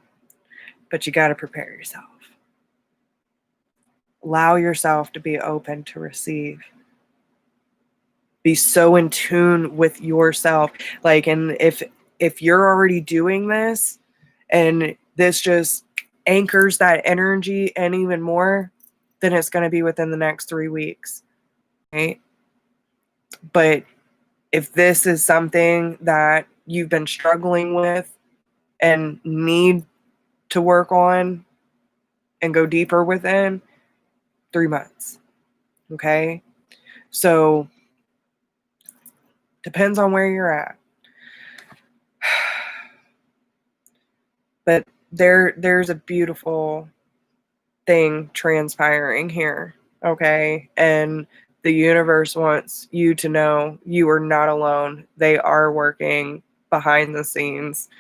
but you got to prepare yourself. Allow yourself to be open to receive. Be so in tune with yourself. Like, and if you're already doing this and this just anchors that energy and even more, then it's going to be within the next 3 weeks. Right? But if this is something that you've been struggling with and need to work on and go deeper within, 3 months. Okay? So depends on where you're at. But there's a beautiful thing transpiring here. Okay? And the universe wants you to know you are not alone. They are working behind the scenes.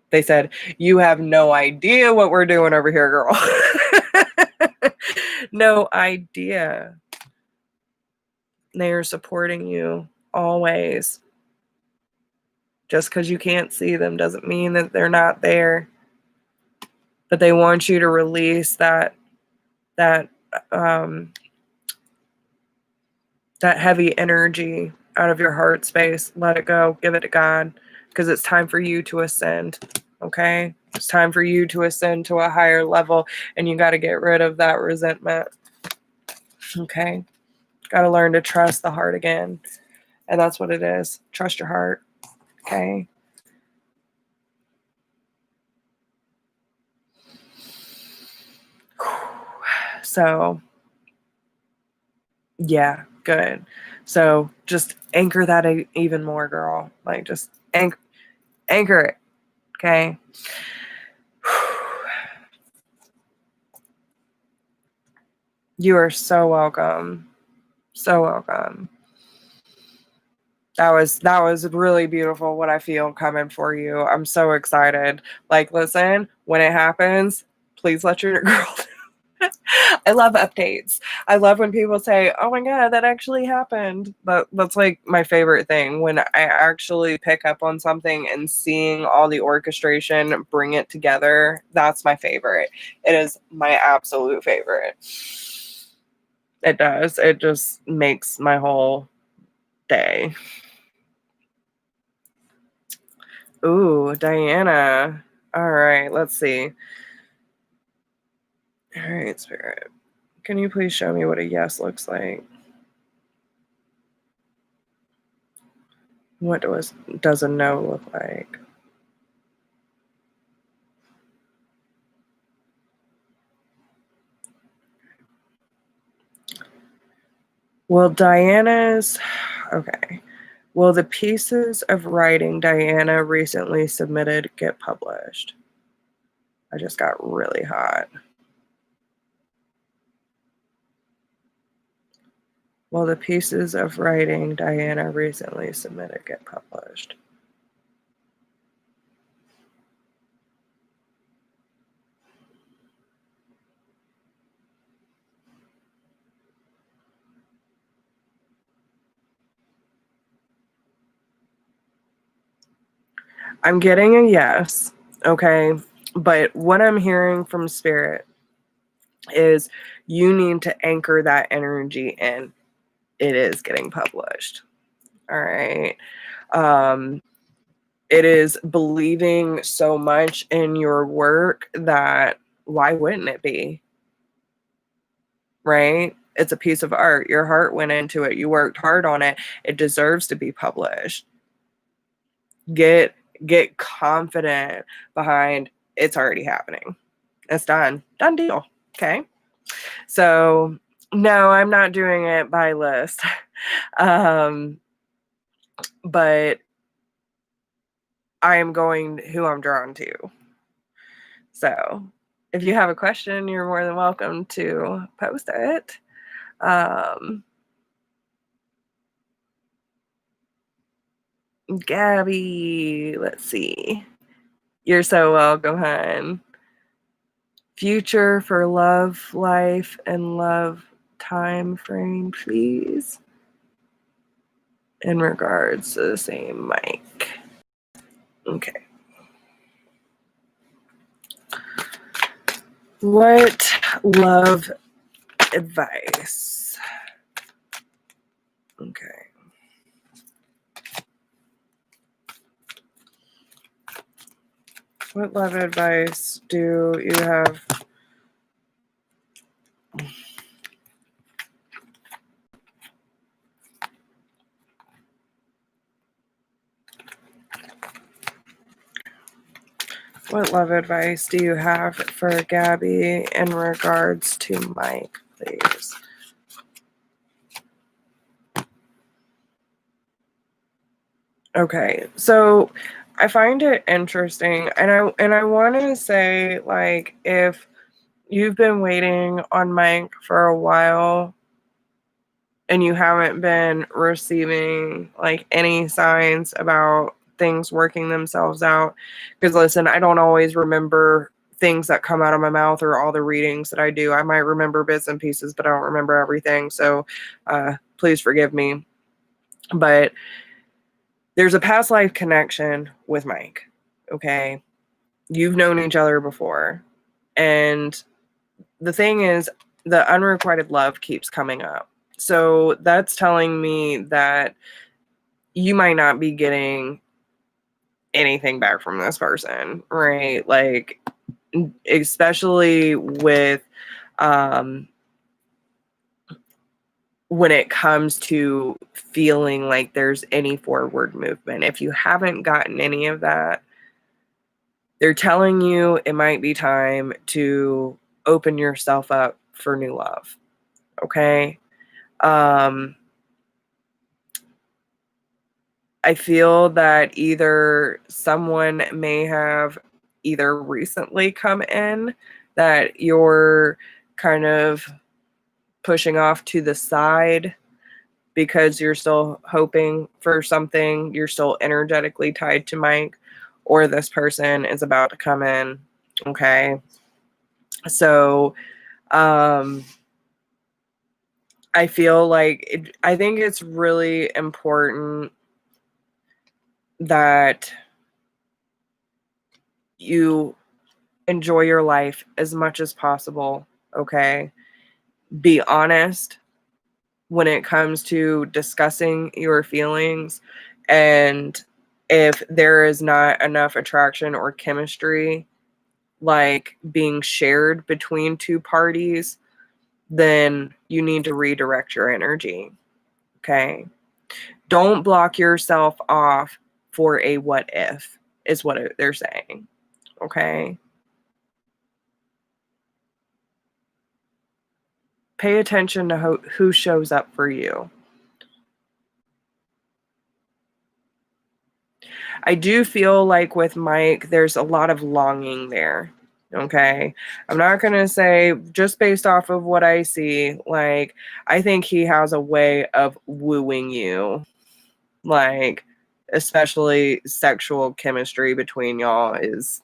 They said, "You have no idea what we're doing over here, girl." No idea. They are supporting you always. Just because you can't see them doesn't mean that they're not there. But they want you to release that heavy energy out of your heart space. Let it go. Give it to God, because it's time for you to ascend. Okay? It's time for you to ascend to a higher level, and you got to get rid of that resentment. Okay? Got to learn to trust the heart again. And that's what it is. Trust your heart. Okay? So, yeah, good. So just anchor that even more, girl. Like, just anchor it. Okay? You are so welcome. So welcome. That was really beautiful what I feel coming for you. I'm so excited. Like, listen, when it happens, please let your girl know. I love updates. I love when people say, "Oh my God, that actually happened." That's like my favorite thing, when I actually pick up on something and seeing all the orchestration bring it together. That's my favorite. It is my absolute favorite. It does. It just makes my whole day. Ooh, Diana. All right, let's see. All right, Spirit. Can you please show me what a yes looks like? What does a no look like? Well, Diana's... Okay. Will the pieces of writing Diana recently submitted get published? I just got really hot. Will the pieces of writing Diana recently submitted get published? I'm getting a yes, okay? But what I'm hearing from Spirit is you need to anchor that energy in. It is getting published. All right. It is believing so much in your work that why wouldn't it be? Right? It's a piece of art. Your heart went into it. You worked hard on it. It deserves to be published. Get confident behind it's already happening. It's done. Done deal. Okay. So no, I'm not doing it by list. But I am going who I'm drawn to. So if you have a question, you're more than welcome to post it. Gabby, let's see. You're so welcome, hon. Future for love, life, and love time frame, please. in regards to the same mic. Okay. What love advice? Okay. What love advice do you have? What love advice do you have for Gabby in regards to Mike, please? Okay, so I find it interesting, and I want to say, like, if you've been waiting on Mike for a while and you haven't been receiving like any signs about things working themselves out, because listen, I don't always remember things that come out of my mouth or all the readings that I do. I might remember bits and pieces, but I don't remember everything. So please forgive me. But there's a past life connection with Mike. Okay. You've known each other before. And the thing is, the unrequited love keeps coming up. So that's telling me that you might not be getting anything back from this person, right? Like, especially with when it comes to feeling like there's any forward movement. If you haven't gotten any of that, they're telling you it might be time to open yourself up for new love. Okay. I feel that either someone may have either recently come in that you're kind of pushing off to the side because you're still hoping for something, you're still energetically tied to Mike, or this person is about to come in. Okay. So I feel like I think it's really important that you enjoy your life as much as possible. Okay. Be honest when it comes to discussing your feelings. And if there is not enough attraction or chemistry, like being shared between two parties, then you need to redirect your energy. Okay. Don't block yourself off for a what if, is what they're saying. Okay. Pay attention to who shows up for you. I do feel like with Mike, there's a lot of longing there. Okay. I'm not going to say just based off of what I see, like, I think he has a way of wooing you, like, especially sexual chemistry between y'all is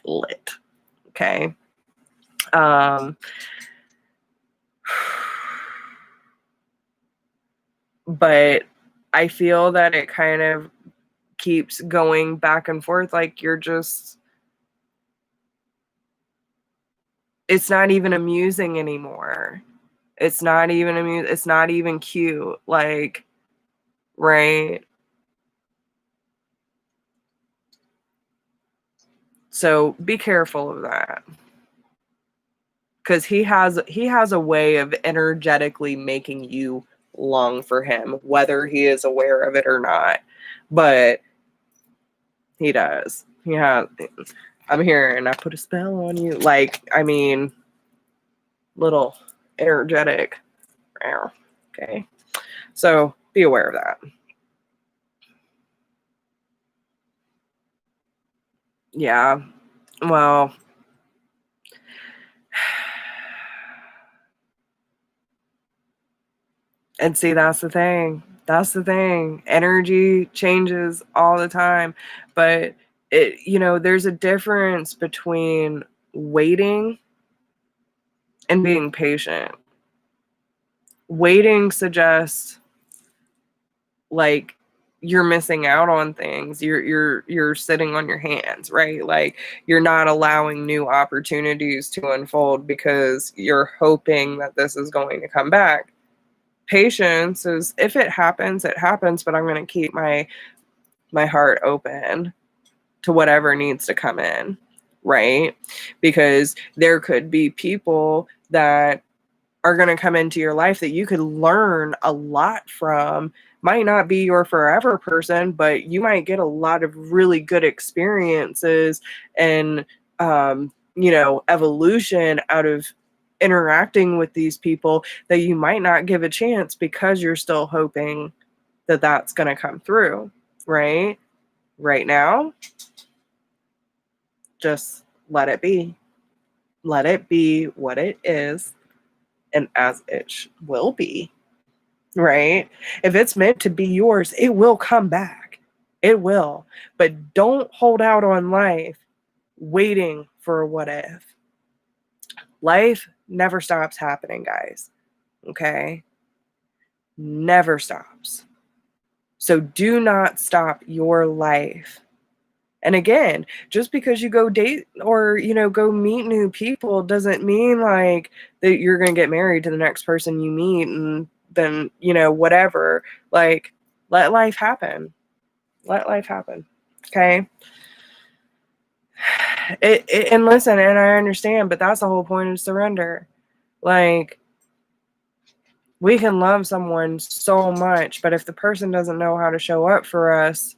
lit. Okay. But I feel that it kind of keeps going back and forth. Like, you're just, it's not even amusing anymore. It's not even it's not even cute. Like, right? So be careful of that. Because he has a way of energetically making you long for him, whether he is aware of it or not. But he does. He has. I'm here and I put a spell on you. Like, I mean, little energetic. Okay. So be aware of that. Yeah. Well, and see, that's the thing. That's the thing. Energy changes all the time. But there's a difference between waiting and being patient. Waiting suggests like you're missing out on things. You're sitting on your hands, right? Like you're not allowing new opportunities to unfold because you're hoping that this is going to come back. Patience is, if it happens, it happens, but I'm going to keep my heart open to whatever needs to come in, right? Because there could be people that are going to come into your life that you could learn a lot from. Might not be your forever person, but you might get a lot of really good experiences and evolution out of interacting with these people that you might not give a chance because you're still hoping that that's going to come through, right? Right now, just let it be. Let it be what it is and as it will be, right? If it's meant to be yours, it will come back. It will. But don't hold out on life waiting for a what if. Life never stops happening, guys. Okay? Never stops. So do not stop your life. And again, just because you go date or, go meet new people doesn't mean like that you're going to get married to the next person you meet and then, whatever. Like, let life happen. Let life happen. Okay? And listen, and I understand, but that's the whole point of surrender. Like, we can love someone so much, but if the person doesn't know how to show up for us,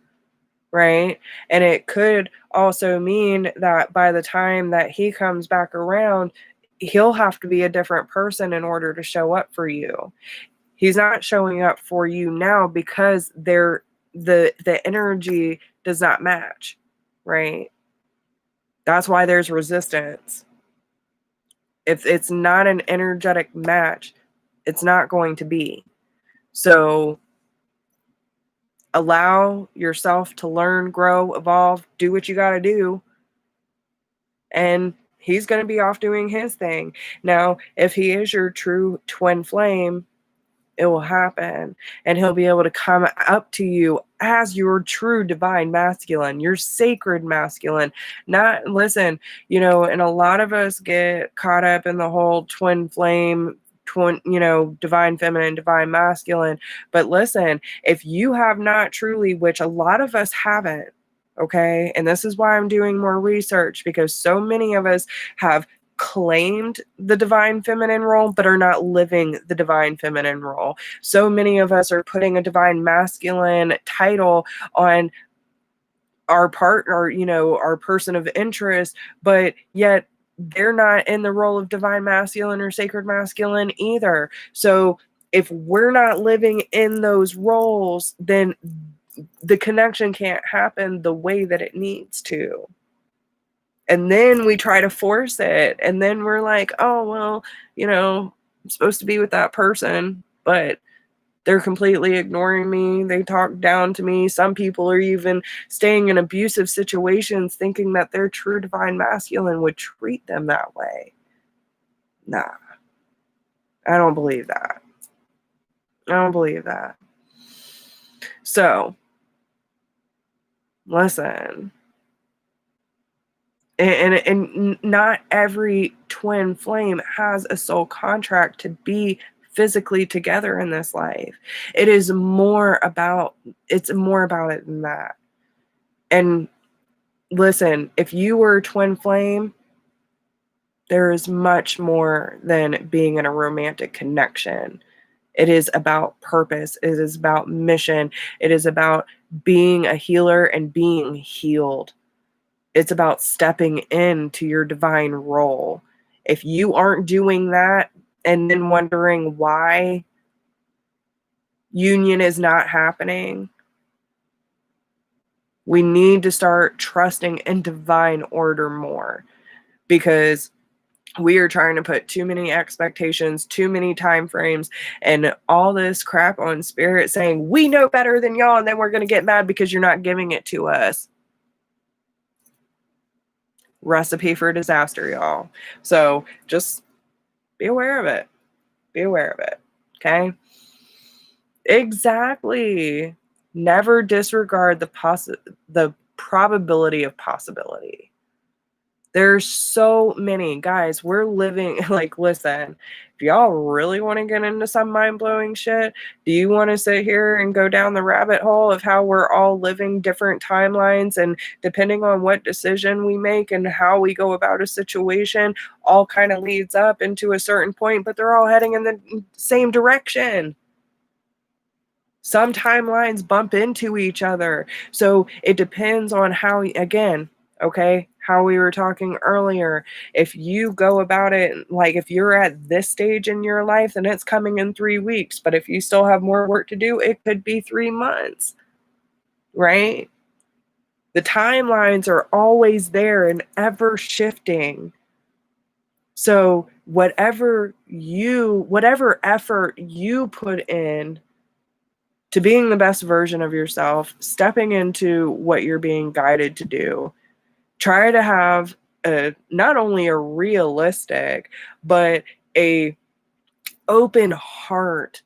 right? And it could also mean that by the time that he comes back around, he'll have to be a different person in order to show up for you. He's not showing up for you now because the energy does not match, right? That's why there's resistance. If it's not an energetic match, it's not going to be. So allow yourself to learn, grow, evolve, do what you got to do. And he's going to be off doing his thing. Now, if he is your true twin flame, it will happen. And he'll be able to come up to you as your true divine masculine, your sacred masculine. Listen, and a lot of us get caught up in the whole twin flame, divine feminine, divine masculine. But listen, if you have not truly, which a lot of us haven't, okay, and this is why I'm doing more research, because so many of us have claimed the divine feminine role but are not living the divine feminine role. So many of us are putting a divine masculine title on our partner, our person of interest, but yet they're not in the role of divine masculine or sacred masculine either. So if we're not living in those roles, then the connection can't happen the way that it needs to. And then we try to force it. And then we're like, oh, well, I'm supposed to be with that person, but they're completely ignoring me. They talk down to me. Some people are even staying in abusive situations thinking that their true divine masculine would treat them that way. Nah, I don't believe that. I don't believe that. So, listen. And not every twin flame has a soul contract to be physically together in this life. It's more about it than that. And listen, if you were a twin flame, there is much more than being in a romantic connection. It is about purpose. It is about mission. It is about being a healer and being healed. It's about stepping into your divine role. If you aren't doing that and then wondering why union is not happening, we need to start trusting in divine order more, because we are trying to put too many expectations, too many time frames, and all this crap on spirit saying, we know better than y'all, and then we're going to get mad because you're not giving it to us. Recipe for disaster, y'all. So just be aware of it. Be aware of it. Okay? Exactly. Never disregard the probability of possibility. There's so many guys, we're living like, listen, if y'all really want to get into some mind-blowing shit, do you want to sit here and go down the rabbit hole of how we're all living different timelines, and depending on what decision we make and how we go about a situation, all kind of leads up into a certain point, but they're all heading in the same direction. Some timelines bump into each other. So it depends on how, again, okay, how we were talking earlier. If you go about it, like if you're at this stage in your life, then it's coming in 3 weeks. But if you still have more work to do, it could be 3 months, right? The timelines are always there and ever shifting. So whatever effort you put in to being the best version of yourself, stepping into what you're being guided to do, try to have not only a realistic, but a open heart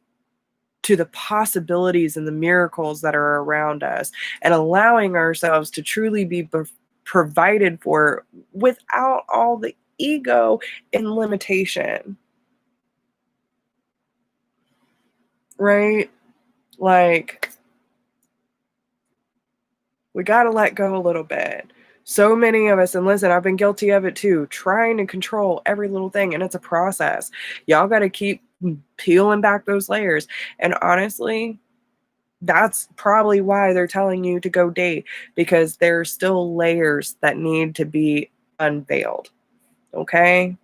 to the possibilities and the miracles that are around us, and allowing ourselves to truly be provided for without all the ego and limitation. Right? Like, we got to let go a little bit. So many of us, and listen, I've been guilty of it too, trying to control every little thing, and it's a process. Y'all got to keep peeling back those layers. And honestly, that's probably why they're telling you to go date, because there's still layers that need to be unveiled. Okay?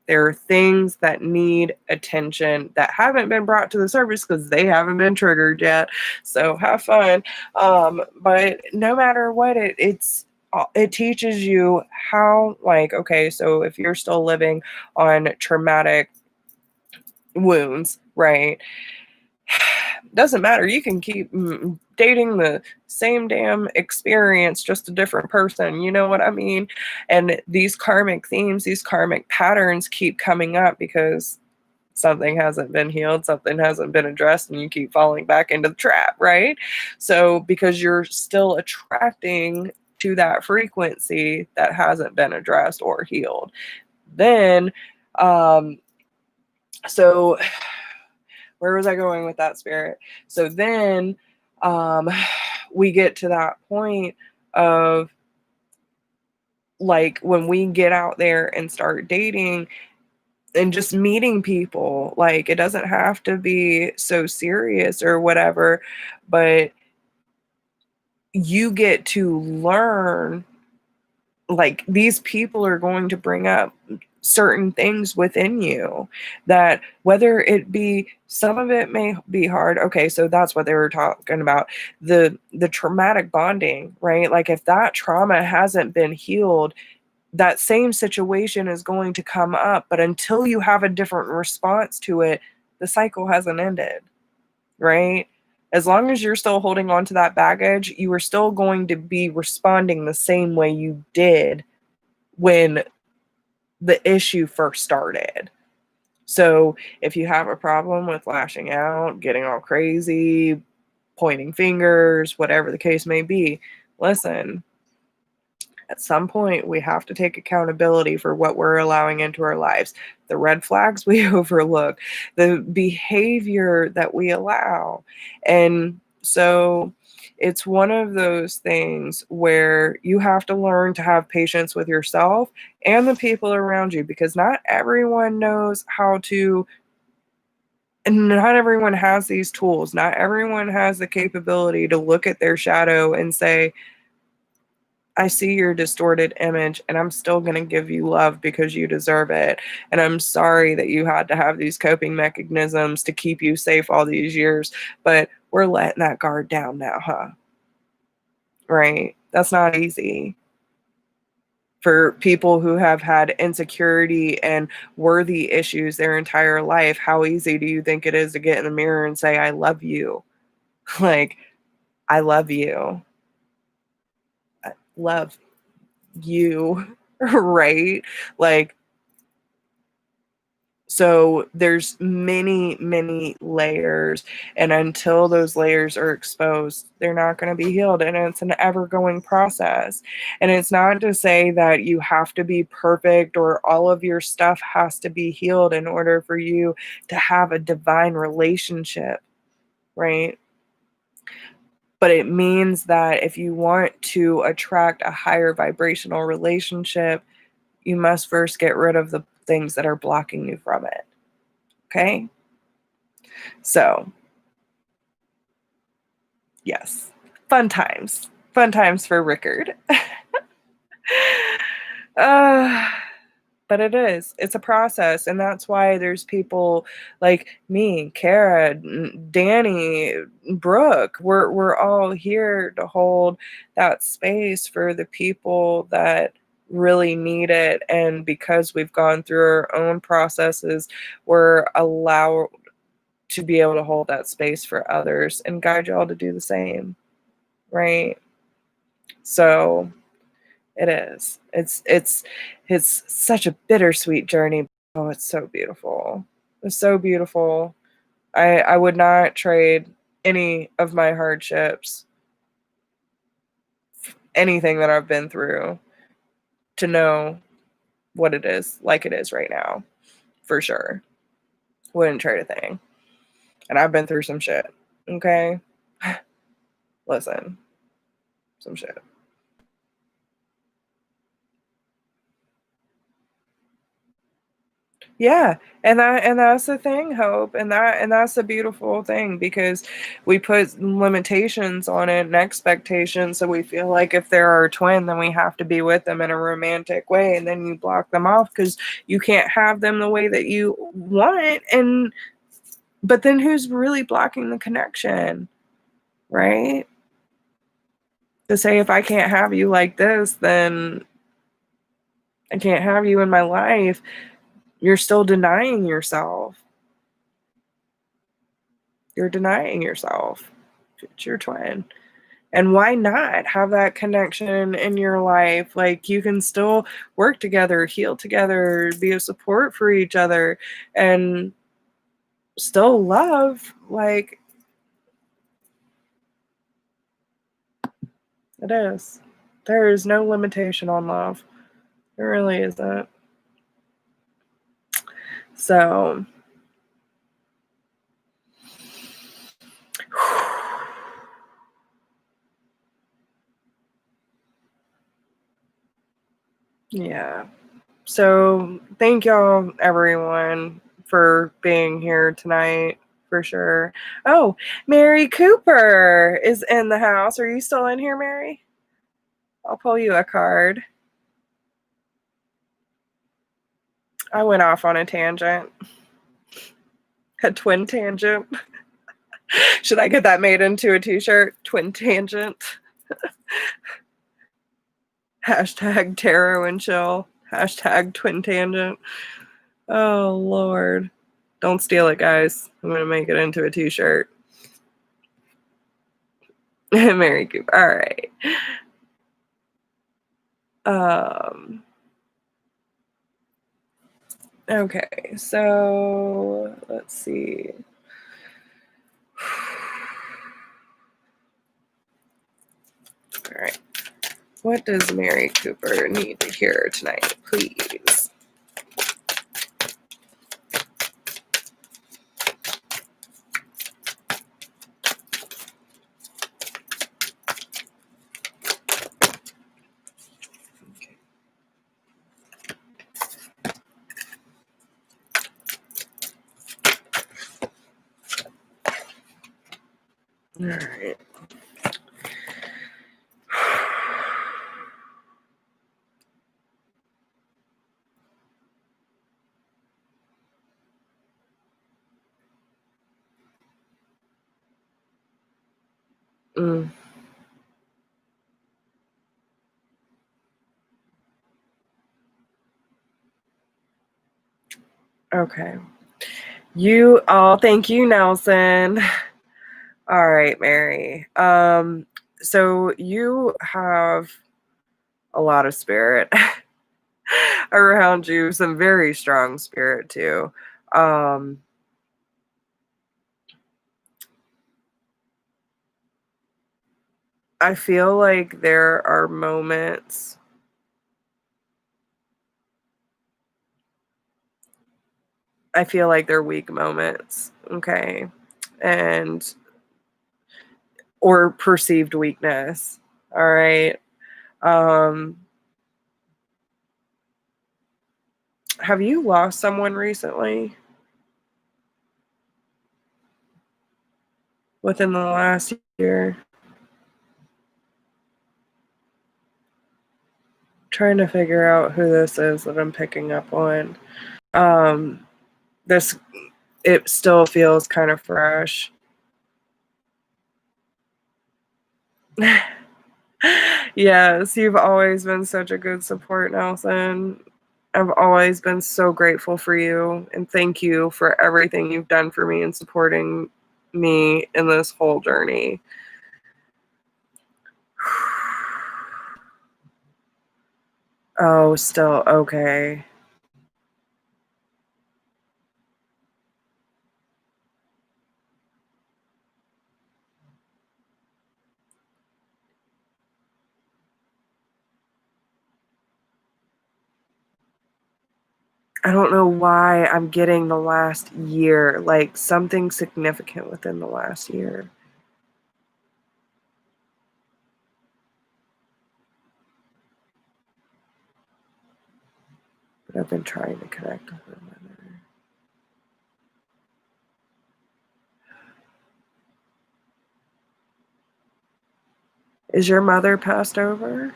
There are things that need attention that haven't been brought to the surface because they haven't been triggered yet. So have fun. But no matter what, it teaches you how, like, okay, so if you're still living on traumatic wounds, right? Doesn't matter. You can keep dating the same damn experience, just a different person. You know what I mean? And these karmic themes, these karmic patterns keep coming up because something hasn't been healed, something hasn't been addressed, and you keep falling back into the trap, right? So because you're still attracting to that frequency that hasn't been addressed or healed. Then, so where was I going with that, spirit? So then we get to that point of, like, when we get out there and start dating and just meeting people, like, it doesn't have to be so serious or whatever, but you get to learn, like, these people are going to bring up certain things within you that, whether it be, some of it may be hard. Okay, so that's what they were talking about, the traumatic bonding, right? Like, if that trauma hasn't been healed, that same situation is going to come up, but until you have a different response to it, the cycle hasn't ended, right? As long as you're still holding on to that baggage, you are still going to be responding the same way you did when the issue first started. So if you have a problem with lashing out, getting all crazy, pointing fingers, whatever the case may be, listen, at some point we have to take accountability for what we're allowing into our lives. The red flags we overlook, the behavior that we allow. And so it's one of those things where you have to learn to have patience with yourself and the people around you, because not everyone knows how to, and not everyone has these tools. Not everyone has the capability to look at their shadow and say, I see your distorted image and I'm still going to give you love because you deserve it. And I'm sorry that you had to have these coping mechanisms to keep you safe all these years, but we're letting that guard down now, huh? Right? That's not easy. For people who have had insecurity and worthy issues their entire life, how easy do you think it is to get in the mirror and say, I love you? Like, I love you. I love you. Right? Like, So there's many, many layers, and until those layers are exposed, they're not going to be healed, and it's an ever-going process. And it's not to say that you have to be perfect or all of your stuff has to be healed in order for you to have a divine relationship, right? But it means that if you want to attract a higher vibrational relationship, you must first get rid of the things that are blocking you from it. Okay? So, yes, fun times. Fun times for Rickard. uh, but it is. It's a process. And that's why there's people like me, Kara, Danny, Brooke. We're all here to hold that space for the people that really need it. And because we've gone through our own processes, we're allowed to be able to hold that space for others and guide y'all to do the same, right? So it is. It's such a bittersweet journey. Oh, it's so beautiful. It's so beautiful. I would not trade any of my hardships, anything that I've been through, to know what it is like it is right now, for sure. Wouldn't trade a thing. And I've been through some shit. Okay? Listen, some shit. Yeah, and that's the thing, Hope, and that's a beautiful thing, because we put limitations on it and expectations, so we feel like if they're our twin, then we have to be with them in a romantic way, and then you block them off because you can't have them the way that you want, and but then who's really blocking the connection, right? To say, if I can't have you like this, then I can't have you in my life. You're still denying yourself. You're denying yourself. It's your twin. And why not have that connection in your life? Like, you can still work together, heal together, be a support for each other, and still love. Like, it is. There is no limitation on love. There really isn't. So, yeah. So, thank y'all, everyone, for being here tonight, for sure. Oh, Mary Cooper is in the house. Are you still in here, Mary? I'll pull you a card. I went off on a tangent. A twin tangent. Should I get that made into a t-shirt? Twin tangent. Hashtag tarot and chill. Hashtag twin tangent. Oh, Lord. Don't steal it, guys. I'm going to make it into a t-shirt. Mary Cooper. All right. Okay, so let's see. All right. What does Mary Cooper need to hear tonight, please? All right. Okay. You all, thank you, Nelson. All right, Mary. So you have a lot of spirit around you, some very strong spirit too. I feel like there are moments I feel like they're weak moments, okay? And or perceived weakness. All right. Um have you lost someone recently? Within the last year? Trying to figure out who this is that I'm picking up on. This it still feels kind of fresh. Yes, you've always been such a good support, Nelson. I've always been so grateful for you, and thank you for everything you've done for me and supporting me in this whole journey. Oh, still okay. I don't know why I'm getting the last year, like something significant within the last year. But I've been trying to connect with my mother. Is your mother passed over?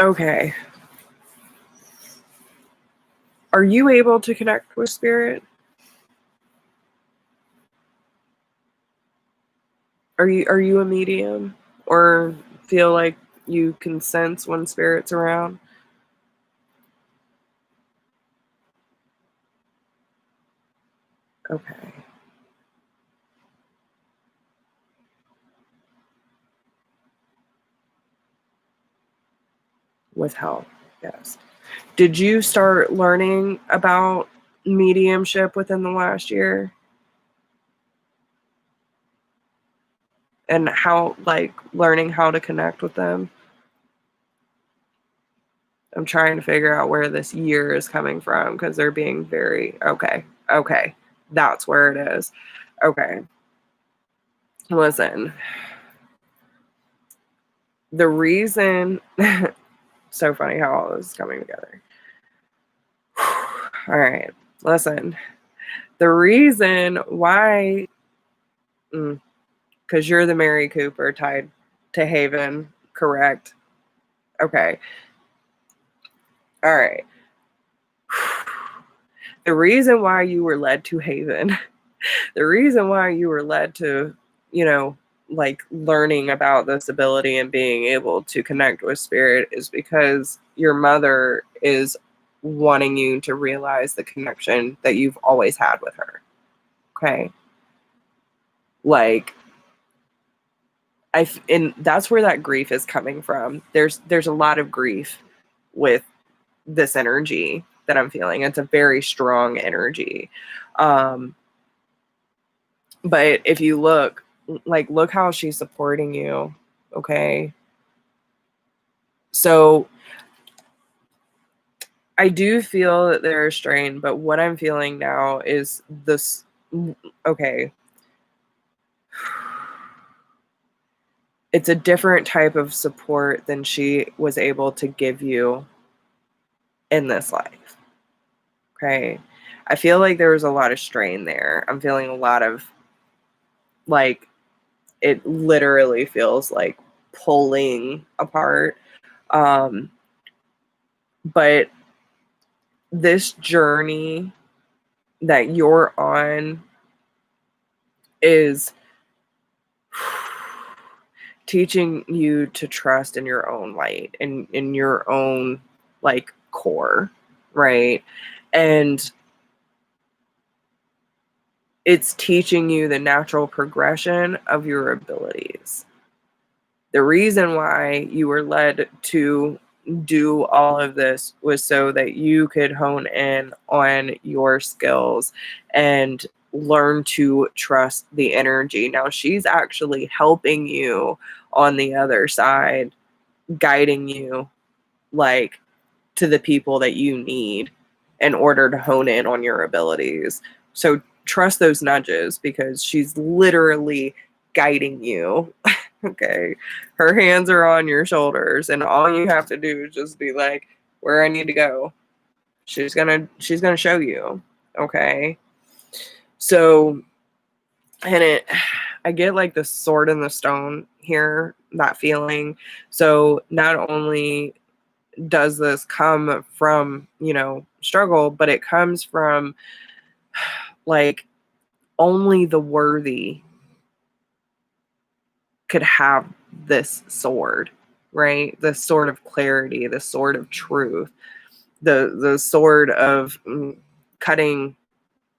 Okay. Are you able to connect with spirit? Are you a medium or feel like you can sense when spirit's around? Okay. With help. Yes. Did you start learning about mediumship within the last year? And how, like, learning how to connect with them? I'm trying to figure out where this year is coming from because they're being very okay. Okay. That's where it is. Okay. Listen, the reason, so funny how all this is coming together. All right. Listen, the reason why, because you're the Mary Cooper tied to Haven, correct? Okay. All right. The reason why you were led to Haven, the reason why you were led to, like learning about this ability and being able to connect with spirit is because your mother is wanting you to realize the connection that you've always had with her. Okay. Like, and that's where that grief is coming from. There's a lot of grief with this energy that I'm feeling. It's a very strong energy. But if you look, like, look how she's supporting you. Okay. So I do feel that they're strained, but what I'm feeling now is this. Okay. It's a different type of support than she was able to give you in this life. Okay. I feel like there was a lot of strain there. I'm feeling a lot of, like, it literally feels like pulling apart. But this journey that you're on is teaching you to trust in your own light and in your own, like, core, right? And it's teaching you the natural progression of your abilities. The reason why you were led to do all of this was so that you could hone in on your skills and learn to trust the energy. Now she's actually helping you on the other side, guiding you like to the people that you need in order to hone in on your abilities. So trust those nudges, because she's literally guiding you. Okay. Her hands are on your shoulders, and all you have to do is just be like, where I need to go. She's gonna show you. Okay. So, and I get like the sword in the stone here, that feeling. So not only does this come from, struggle, but it comes from like only the worthy could have this sword, right? The sword of clarity, the sword of truth, the sword of cutting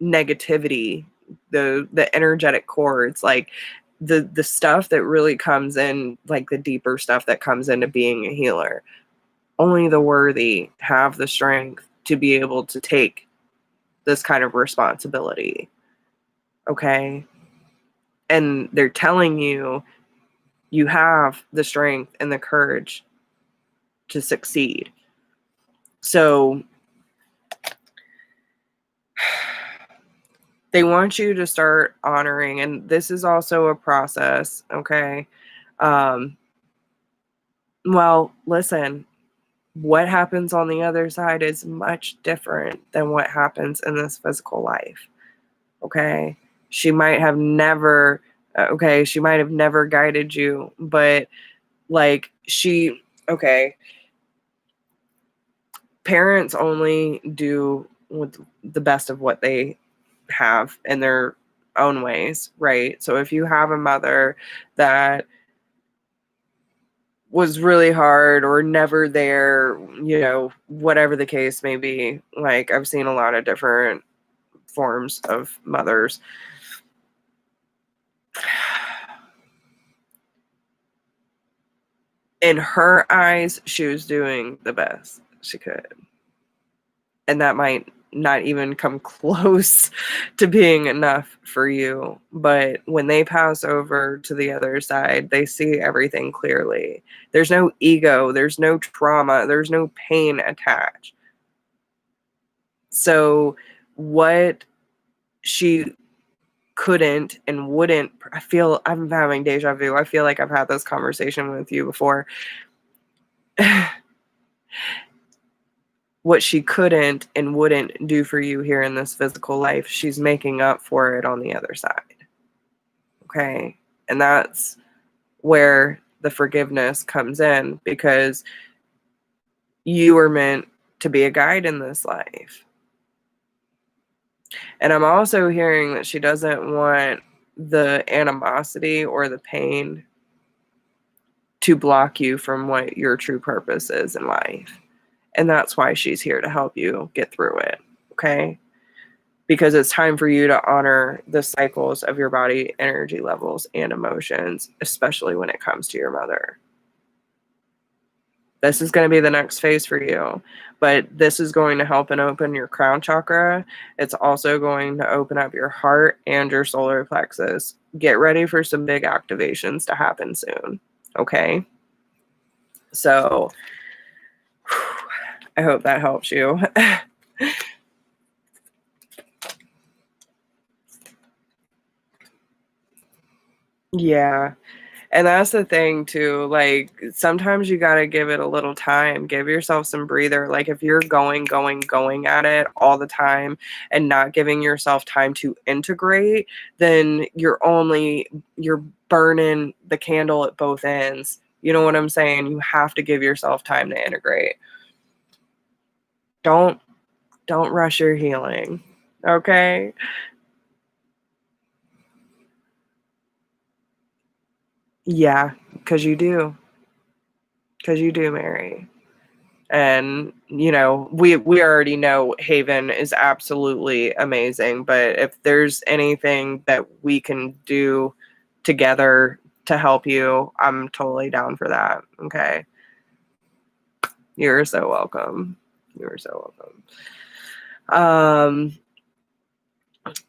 negativity, the energetic cords, like the stuff that really comes in, like the deeper stuff that comes into being a healer. Only the worthy have the strength to be able to take this kind of responsibility. Okay? And they're telling you, you have the strength and the courage to succeed. So they want you to start honoring, and this is also a process, okay? Well, listen, what happens on the other side is much different than what happens in this physical life, okay? She might have never guided you, but like parents only do with the best of what they have in their own ways, right? So if you have a mother that was really hard or never there, whatever the case may be, like I've seen a lot of different forms of mothers. In her eyes, she was doing the best she could. And that might not even come close to being enough for you. But when they pass over to the other side, they see everything clearly. There's no ego, there's no trauma, there's no pain attached. So what she couldn't and wouldn't, I'm having deja vu. I feel like I've had this conversation with you before. What she couldn't and wouldn't do for you here in this physical life, she's making up for it on the other side. Okay? And that's where the forgiveness comes in, because you were meant to be a guide in this life. And I'm also hearing that she doesn't want the animosity or the pain to block you from what your true purpose is in life. And that's why she's here to help you get through it, okay? Because it's time for you to honor the cycles of your body energy levels and emotions, especially when it comes to your mother. This is going to be the next phase for you, but this is going to help and open your crown chakra. It's also going to open up your heart and your solar plexus. Get ready for some big activations to happen soon, okay? So I hope that helps you. Yeah. And that's the thing too. Like sometimes you got to give it a little time. Give yourself some breather. Like if you're going at it all the time and not giving yourself time to integrate, then you're burning the candle at both ends. You know what I'm saying? You have to give yourself time to integrate. Don't rush your healing. Okay? Yeah, because you do. Because you do, Mary. And, we already know Haven is absolutely amazing. But if there's anything that we can do together to help you, I'm totally down for that. Okay. You're so welcome. You're so welcome.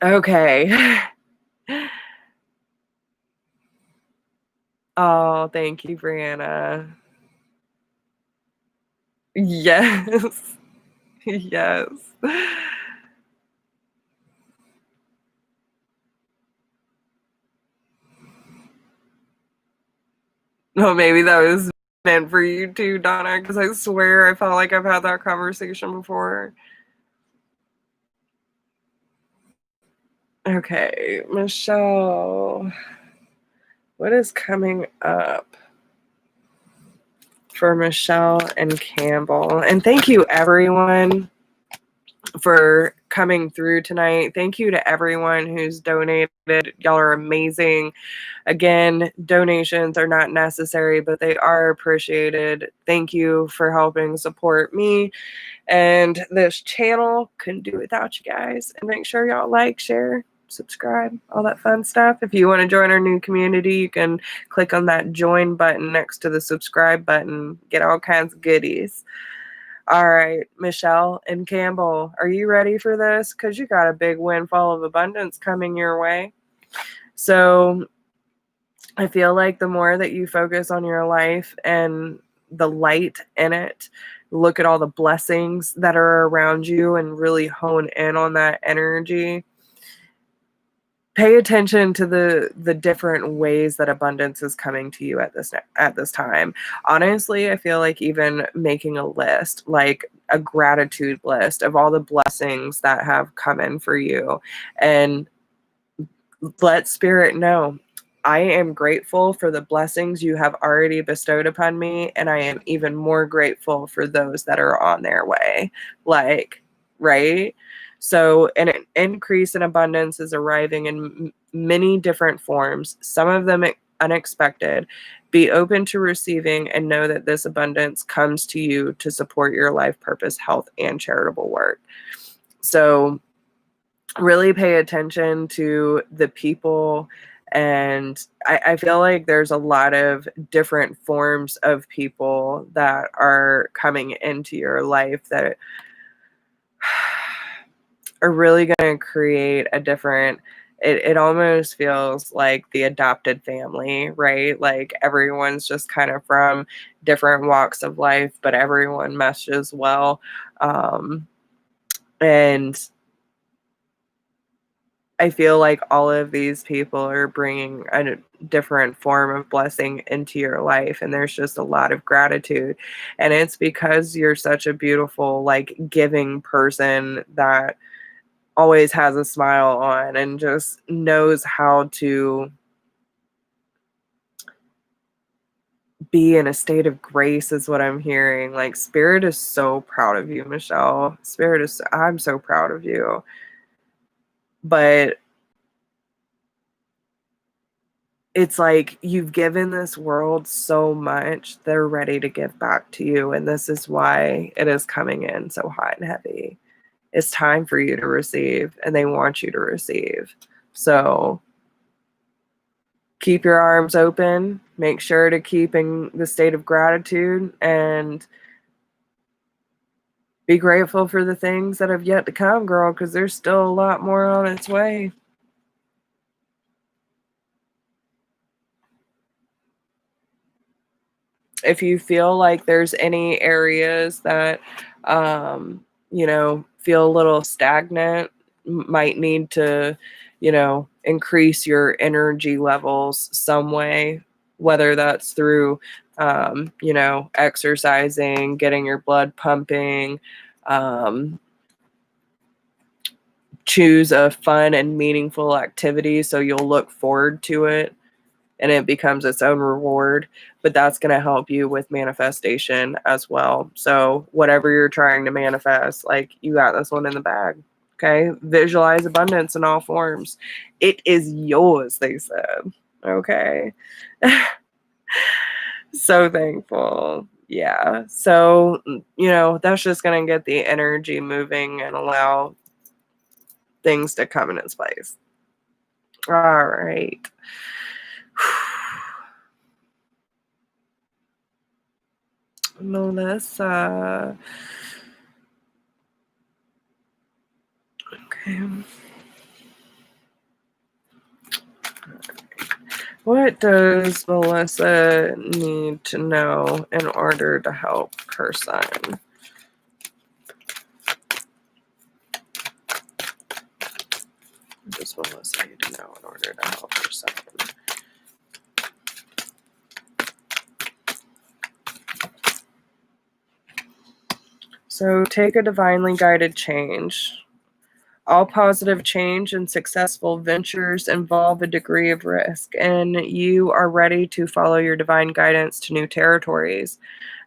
Okay. Oh, thank you, Brianna. Yes. Yes. Oh, maybe that was meant for you too, Donna, because I swear I felt like I've had that conversation before. Okay, Michelle, what is coming up for Michelle and Campbell? And thank you, everyone, for coming through tonight. Thank you to everyone who's donated. Y'all are amazing. Again, donations are not necessary, but they are appreciated. Thank you for helping support me and this channel. Couldn't do it without you guys. And make sure y'all like, share, subscribe, all that fun stuff. If you want to join our new community, you can click on that join button next to the subscribe button. Get all kinds of goodies. All right, Michelle and Campbell, are you ready for this? Because you got a big windfall of abundance coming your way. So I feel like the more that you focus on your life and the light in it, look at all the blessings that are around you and really hone in on that energy. Pay attention to the different ways that abundance is coming to you at this time. Honestly, I feel like even making a list, like a gratitude list of all the blessings that have come in for you, and let spirit know, I am grateful for the blessings you have already bestowed upon me, and I am even more grateful for those that are on their way. Like, right? So an increase in abundance is arriving in many different forms, some of them unexpected. Be open to receiving and know that this abundance comes to you to support your life purpose, health, and charitable work. So really pay attention to the people. And I feel like there's a lot of different forms of people that are coming into your life that are really going to create a different, it almost feels like the adopted family, right? Like everyone's just kind of from different walks of life, but everyone meshes well. And I feel like all of these people are bringing a different form of blessing into your life, and there's just a lot of gratitude. And it's because you're such a beautiful, like, giving person that always has a smile on and just knows how to be in a state of grace, is what I'm hearing. Like, Spirit is so proud of you, Michelle. I'm so proud of you. But it's like you've given this world so much, they're ready to give back to you. And this is why it is coming in so hot and heavy. It's time for you to receive, and they want you to receive. So keep your arms open. Make sure to keep in the state of gratitude and be grateful for the things that have yet to come, girl, because there's still a lot more on its way. If you feel like there's any areas that, feel a little stagnant, might need to, increase your energy levels some way, whether that's through, exercising, getting your blood pumping, choose a fun and meaningful activity so you'll look forward to it and it becomes its own reward, but that's going to help you with manifestation as well. So whatever you're trying to manifest, like, you got this one in the bag. Okay. Visualize abundance in all forms. It is yours, they said. Okay. So thankful. Yeah. So, that's just going to get the energy moving and allow things to come in its place. All right. Melissa. Okay. What does Melissa need to know in order to help her son? What does Melissa need to know in order to help her son? So take a divinely guided change. All positive change and successful ventures involve a degree of risk, and you are ready to follow your divine guidance to new territories.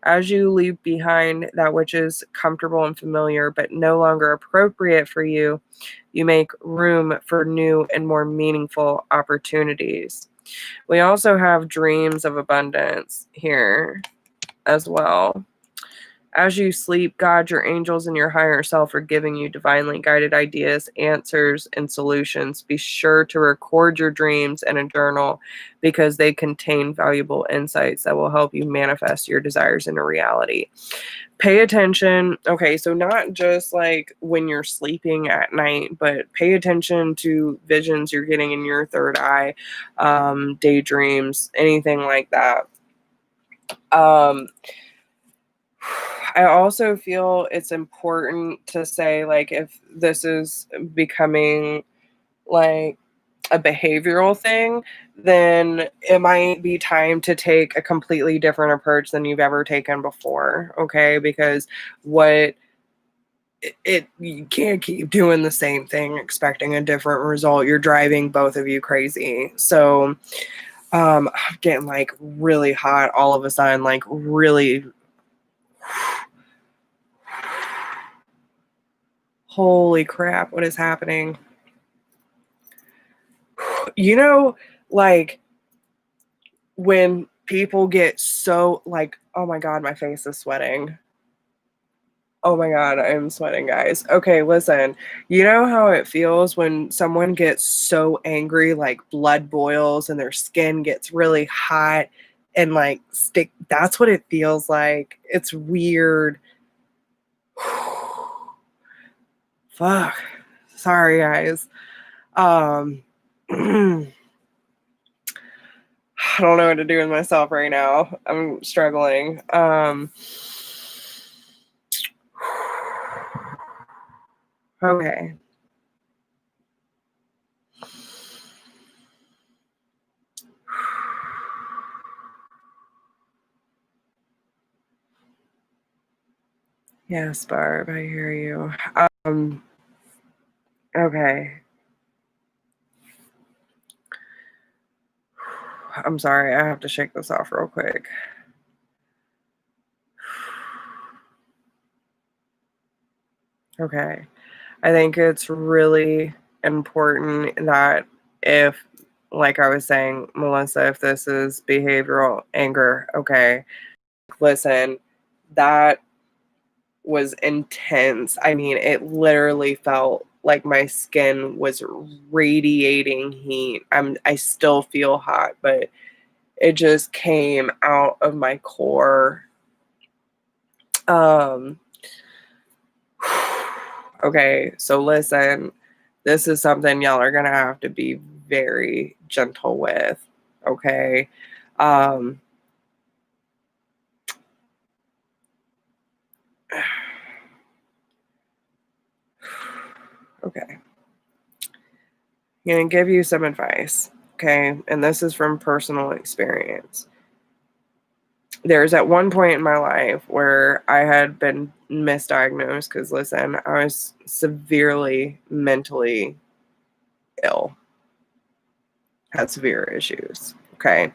As you leave behind that which is comfortable and familiar but no longer appropriate for you, you make room for new and more meaningful opportunities. We also have dreams of abundance here as well. As you sleep, God, your angels, and your higher self are giving you divinely guided ideas, answers, and solutions. Be sure to record your dreams in a journal because they contain valuable insights that will help you manifest your desires into reality. Pay attention. Okay, so not just like when you're sleeping at night, but pay attention to visions you're getting in your third eye, daydreams, anything like that. I also feel it's important to say, like, if this is becoming like a behavioral thing, then it might be time to take a completely different approach than you've ever taken before. Okay, because what you can't keep doing the same thing expecting a different result. You're driving both of you crazy. So I'm getting like really hot all of a sudden, like really. Holy crap, what is happening? You know, like when people get so like, oh my God, my face is sweating. Oh my God, I'm sweating, guys. Okay, listen, you know how it feels when someone gets so angry, like blood boils and their skin gets really hot and like stick. That's what it feels like. It's weird. Fuck. Sorry, guys. I don't know what to do with myself right now. I'm struggling. Okay. Yes, Barb, I hear you. Okay. I'm sorry, I have to shake this off real quick. Okay. I think it's really important that if, like I was saying, Melissa, if this is behavioral anger, okay, listen, that was intense. I mean, it literally felt like my skin was radiating heat. I still feel hot, but it just came out of my core. Okay, so listen, this is something y'all are gonna have to be very gentle with, okay? Okay. I'm gonna give you some advice, okay? And this is from personal experience. There's at one point in my life where I had been misdiagnosed because, listen, I was severely mentally ill, had severe issues. Okay.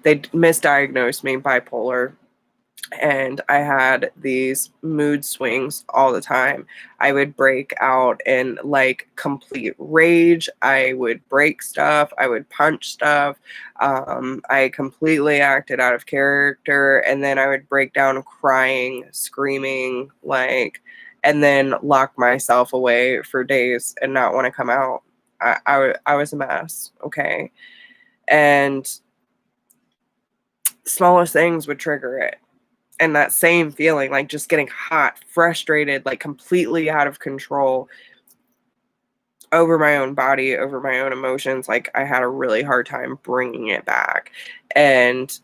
They misdiagnosed me bipolar, and I had these mood swings all the time. I would break out in like complete rage. I would break stuff. I would punch stuff. I completely acted out of character, and then I would break down crying, screaming, like, and then lock myself away for days and not want to come out. I was a mess. Okay. And smallest things would trigger it. And that same feeling, like just getting hot, frustrated, like completely out of control over my own body, over my own emotions. Like I had a really hard time bringing it back. And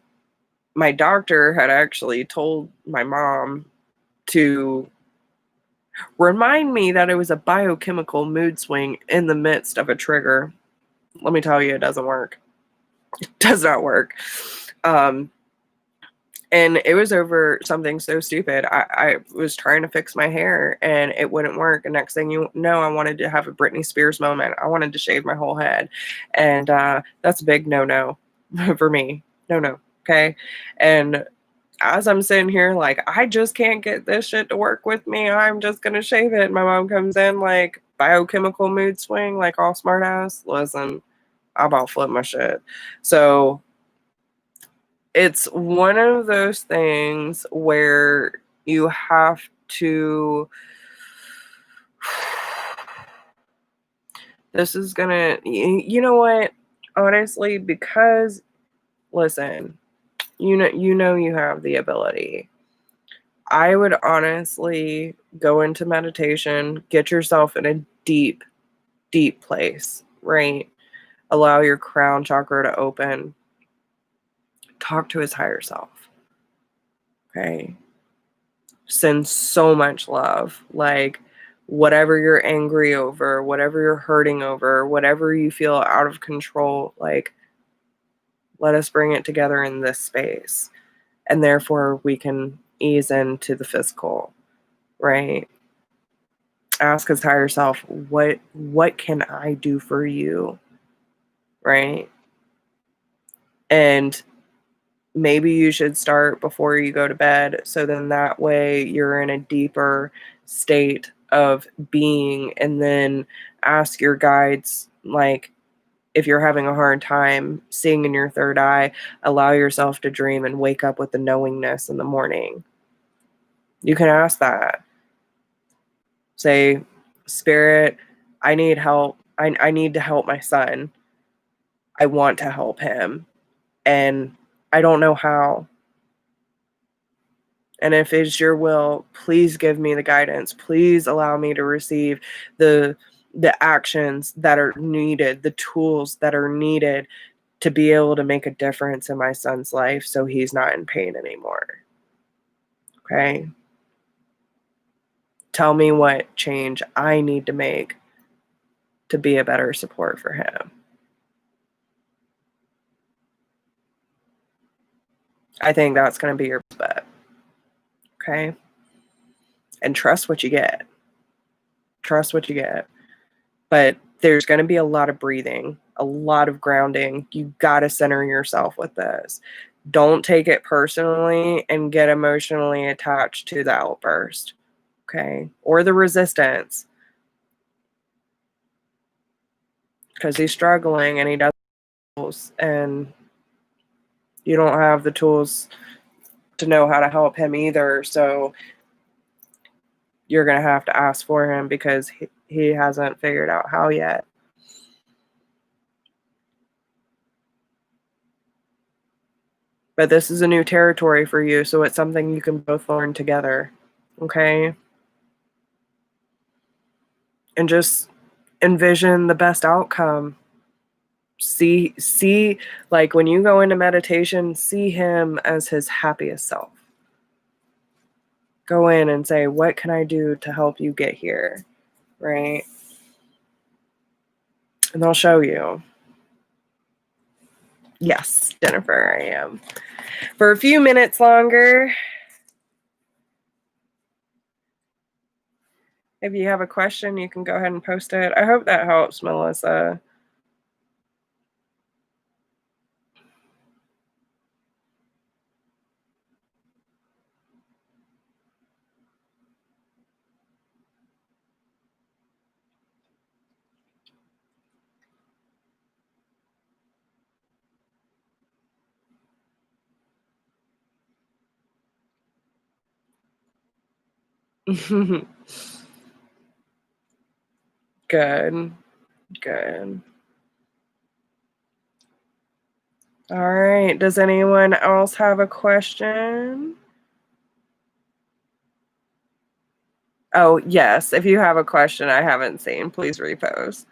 my doctor had actually told my mom to remind me that it was a biochemical mood swing in the midst of a trigger. Let me tell you, it doesn't work. It does not work. And it was over something so stupid. I was trying to fix my hair and it wouldn't work. And next thing you know, I wanted to have a Britney Spears moment. I wanted to shave my whole head. And that's a big no-no for me. No. Okay. And as I'm sitting here, like, I just can't get this shit to work with me. I'm just going to shave it. My mom comes in like biochemical mood swing, like all smart ass. Listen, I about flip my shit. So it's one of those things where you have to, this is gonna, you know what, honestly, because listen, you know you have the ability. I would honestly go into meditation, get yourself in a deep place, right? Allow your crown chakra to open. Talk to his higher self. Okay. Send so much love. Like, whatever you're angry over, whatever you're hurting over, whatever you feel out of control, like, let us bring it together in this space. And therefore we can ease into the physical, right? Ask his higher self, what can I do for you? Right? And maybe you should start before you go to bed, so then that way you're in a deeper state of being. And then ask your guides, like, if you're having a hard time seeing in your third eye, allow yourself to dream and wake up with the knowingness in the morning. You can ask that. Say, Spirit, I need help. I need to help my son. I want to help him. And I don't know how. And if it's your will, please give me the guidance. Please allow me to receive the actions that are needed, the tools that are needed to be able to make a difference in my son's life so he's not in pain anymore. Okay? Tell me what change I need to make to be a better support for him. I think that's going to be your bet. Okay? And trust what you get. Trust what you get. But there's going to be a lot of breathing, a lot of grounding. You got to center yourself with this. Don't take it personally and get emotionally attached to the outburst. Okay? Or the resistance. Because he's struggling and he doesn't, and you don't have the tools to know how to help him either. So you're going to have to ask for him because he hasn't figured out how yet. But this is a new territory for you, so it's something you can both learn together. Okay? And just envision the best outcome. See, like when you go into meditation, see him as his happiest self. Go in and say, what can I do to help you get here? Right? And they'll show you. Yes, Jennifer, I am. For a few minutes longer. If you have a question, you can go ahead and post it. I hope that helps, Melissa. Good. Good. All right. Does anyone else have a question? Oh, yes. If you have a question I haven't seen, please repost.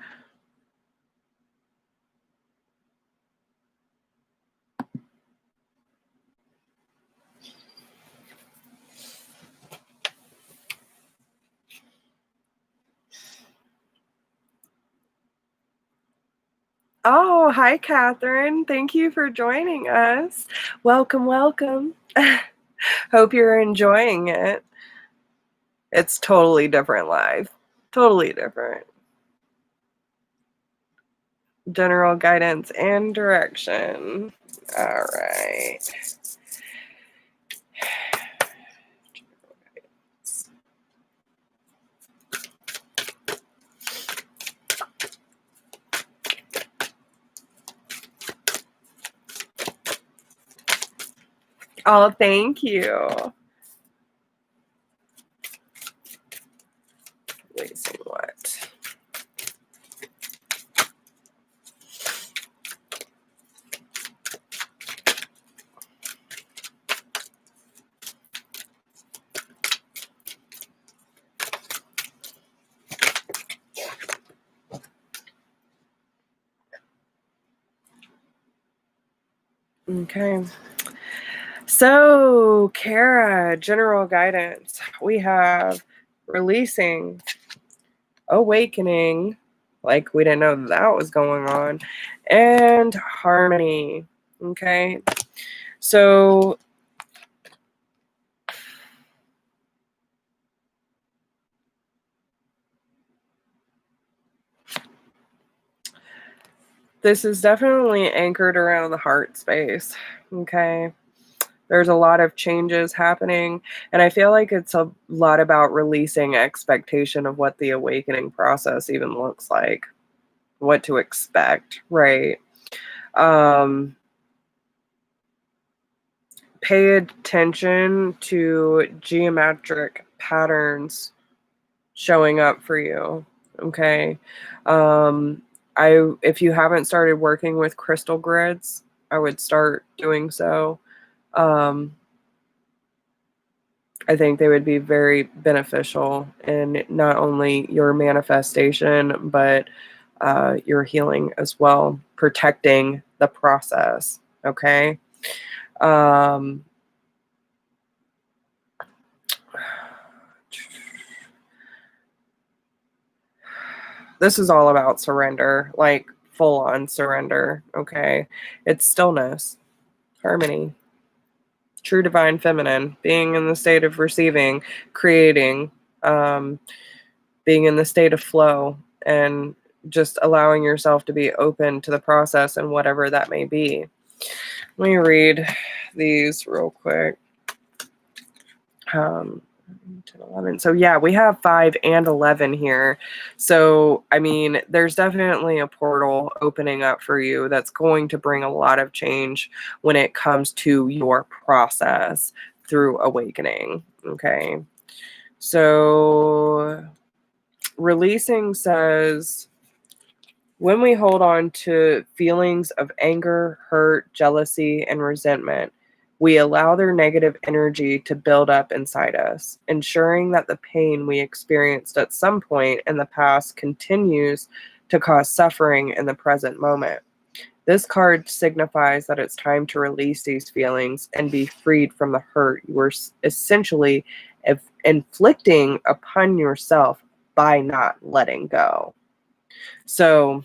Oh, hi, Catherine. Thank you for joining us. Welcome, welcome. Hope you're enjoying it. It's totally different live. Totally different. General guidance and direction. All right. Oh, thank you. Releasing what? Okay. So, Kara, general guidance. We have releasing, awakening, like we didn't know that was going on, and harmony. Okay. So, this is definitely anchored around the heart space. Okay. There's a lot of changes happening, and I feel like it's a lot about releasing expectation of what the awakening process even looks like, what to expect, right? Um, Pay attention to geometric patterns showing up for you, okay? Um, if you haven't started working with crystal grids, I would start doing so. Um, I think they would be very beneficial in not only your manifestation, but your healing as well, protecting the process. Okay. Um, this is all about surrender, like full on surrender. Okay. It's stillness, harmony, true divine feminine, being in the state of receiving, creating, um, being in the state of flow, and just allowing yourself to be open to the process and whatever that may be. Let me read these real quick. 10, 11. So yeah, we have 5 and 11 here. So, I mean, there's definitely a portal opening up for you that's going to bring a lot of change when it comes to your process through awakening. Okay. So, releasing says, when we hold on to feelings of anger, hurt, jealousy, and resentment, we allow their negative energy to build up inside us, ensuring that the pain we experienced at some point in the past continues to cause suffering in the present moment. This card signifies that it's time to release these feelings and be freed from the hurt you were essentially inflicting upon yourself by not letting go. So,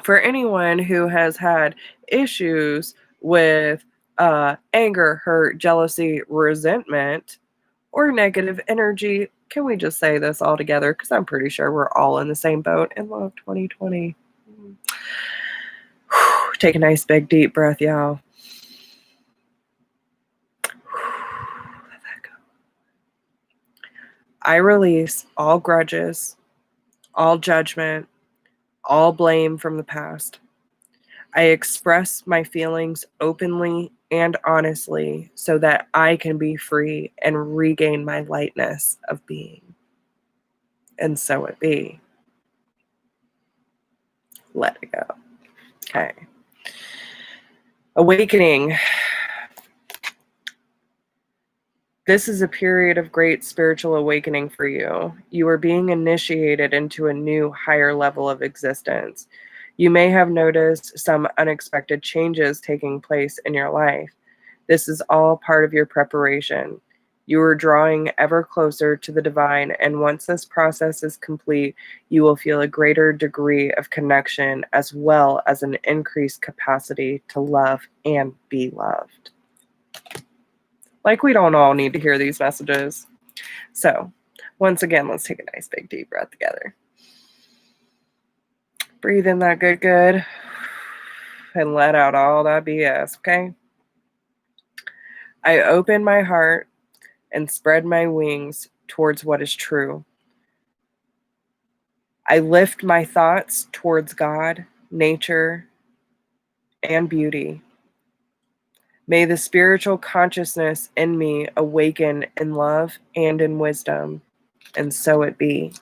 for anyone who has had issues with anger, hurt, jealousy, resentment, or negative energy, can we just say this all together? Because I'm pretty sure we're all in the same boat in love 2020. Take a nice big deep breath, y'all. Let that go. I release all grudges, all judgment, all blame from the past. I express my feelings openly and honestly so that I can be free and regain my lightness of being. And so it be. Let it go. Okay. Awakening. This is a period of great spiritual awakening for you. You are being initiated into a new, higher level of existence. You may have noticed some unexpected changes taking place in your life. This is all part of your preparation. You are drawing ever closer to the divine, and once this process is complete, you will feel a greater degree of connection as well as an increased capacity to love and be loved. Like, we don't all need to hear these messages. So, once again, let's take a nice big deep breath together. Breathe in that good, and let out all that BS, okay? I open my heart and spread my wings towards what is true. I lift my thoughts towards God, nature, and beauty. May the spiritual consciousness in me awaken in love and in wisdom, and so it be.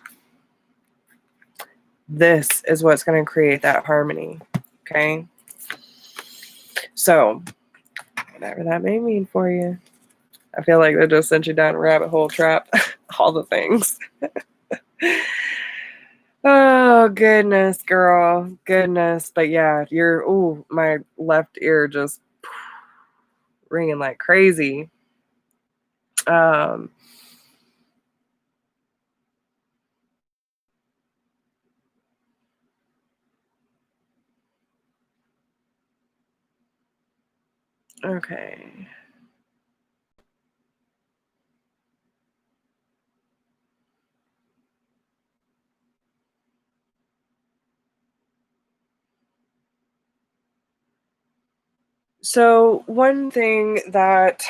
This is what's going to create that harmony, okay? So, whatever that may mean for you. I feel like they just sent you down a rabbit hole trap. All the things. Oh, goodness, girl. Goodness. But yeah, my left ear just ringing like crazy. Okay. So one thing that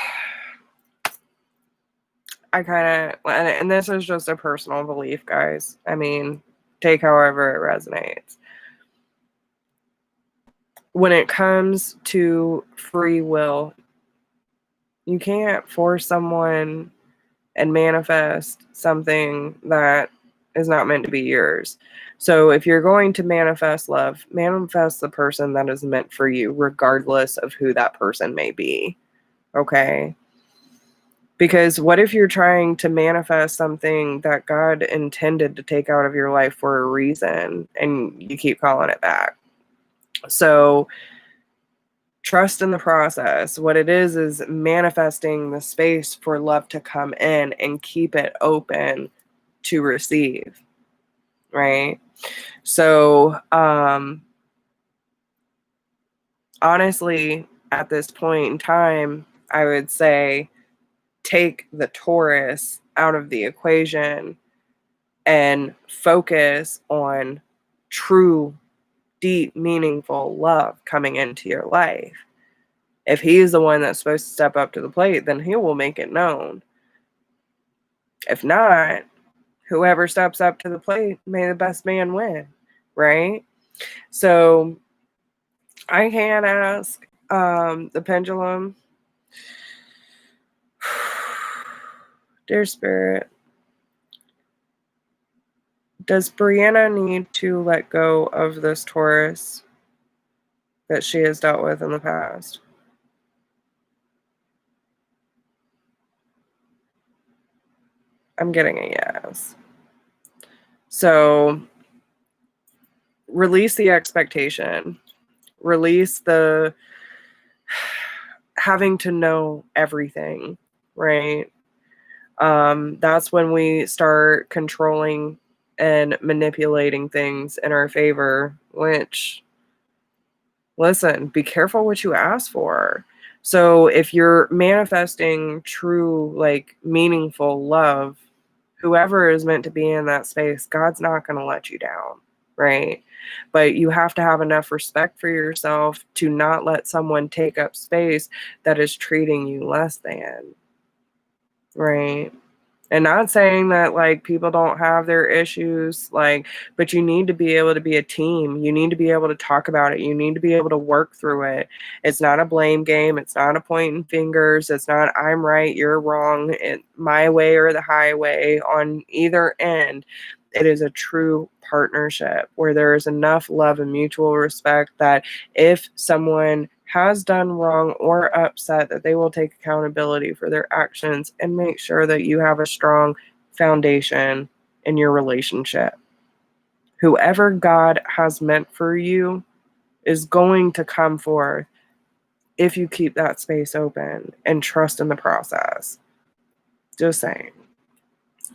I kind of, and this is just a personal belief, guys. I mean, take however it resonates. When it comes to free will, you can't force someone and manifest something that is not meant to be yours. So if you're going to manifest love, manifest the person that is meant for you, regardless of who that person may be. Okay? Because what if you're trying to manifest something that God intended to take out of your life for a reason and you keep calling it back? So trust in the process. What it is manifesting the space for love to come in and keep it open to receive, right? So honestly, at this point in time, I would say take the Taurus out of the equation and focus on true, deep, meaningful love coming into your life. If he is the one that's supposed to step up to the plate, then he will make it known. If not, whoever steps up to the plate, may the best man win, right? So I can ask the pendulum, dear spirit, does Brianna need to let go of this Taurus that she has dealt with in the past? I'm getting a yes. So release the expectation. Release the having to know everything, right? That's when we start controlling and manipulating things in our favor, which, listen, be careful what you ask for. So if you're manifesting true, like, meaningful love, whoever is meant to be in that space, God's not going to let you down, right? But you have to have enough respect for yourself to not let someone take up space that is treating you less than, right? And not saying that, like, people don't have their issues, like, but you need to be able to be a team. You need to be able to talk about it. You need to be able to work through it. It's not a blame game. It's not a pointing fingers. It's not I'm right, you're wrong, my way or the highway on either end. It is a true partnership where there is enough love and mutual respect that if someone has done wrong or upset, that they will take accountability for their actions and make sure that you have a strong foundation in your relationship. Whoever God has meant for you is going to come forth if you keep that space open and trust in the process. Just saying.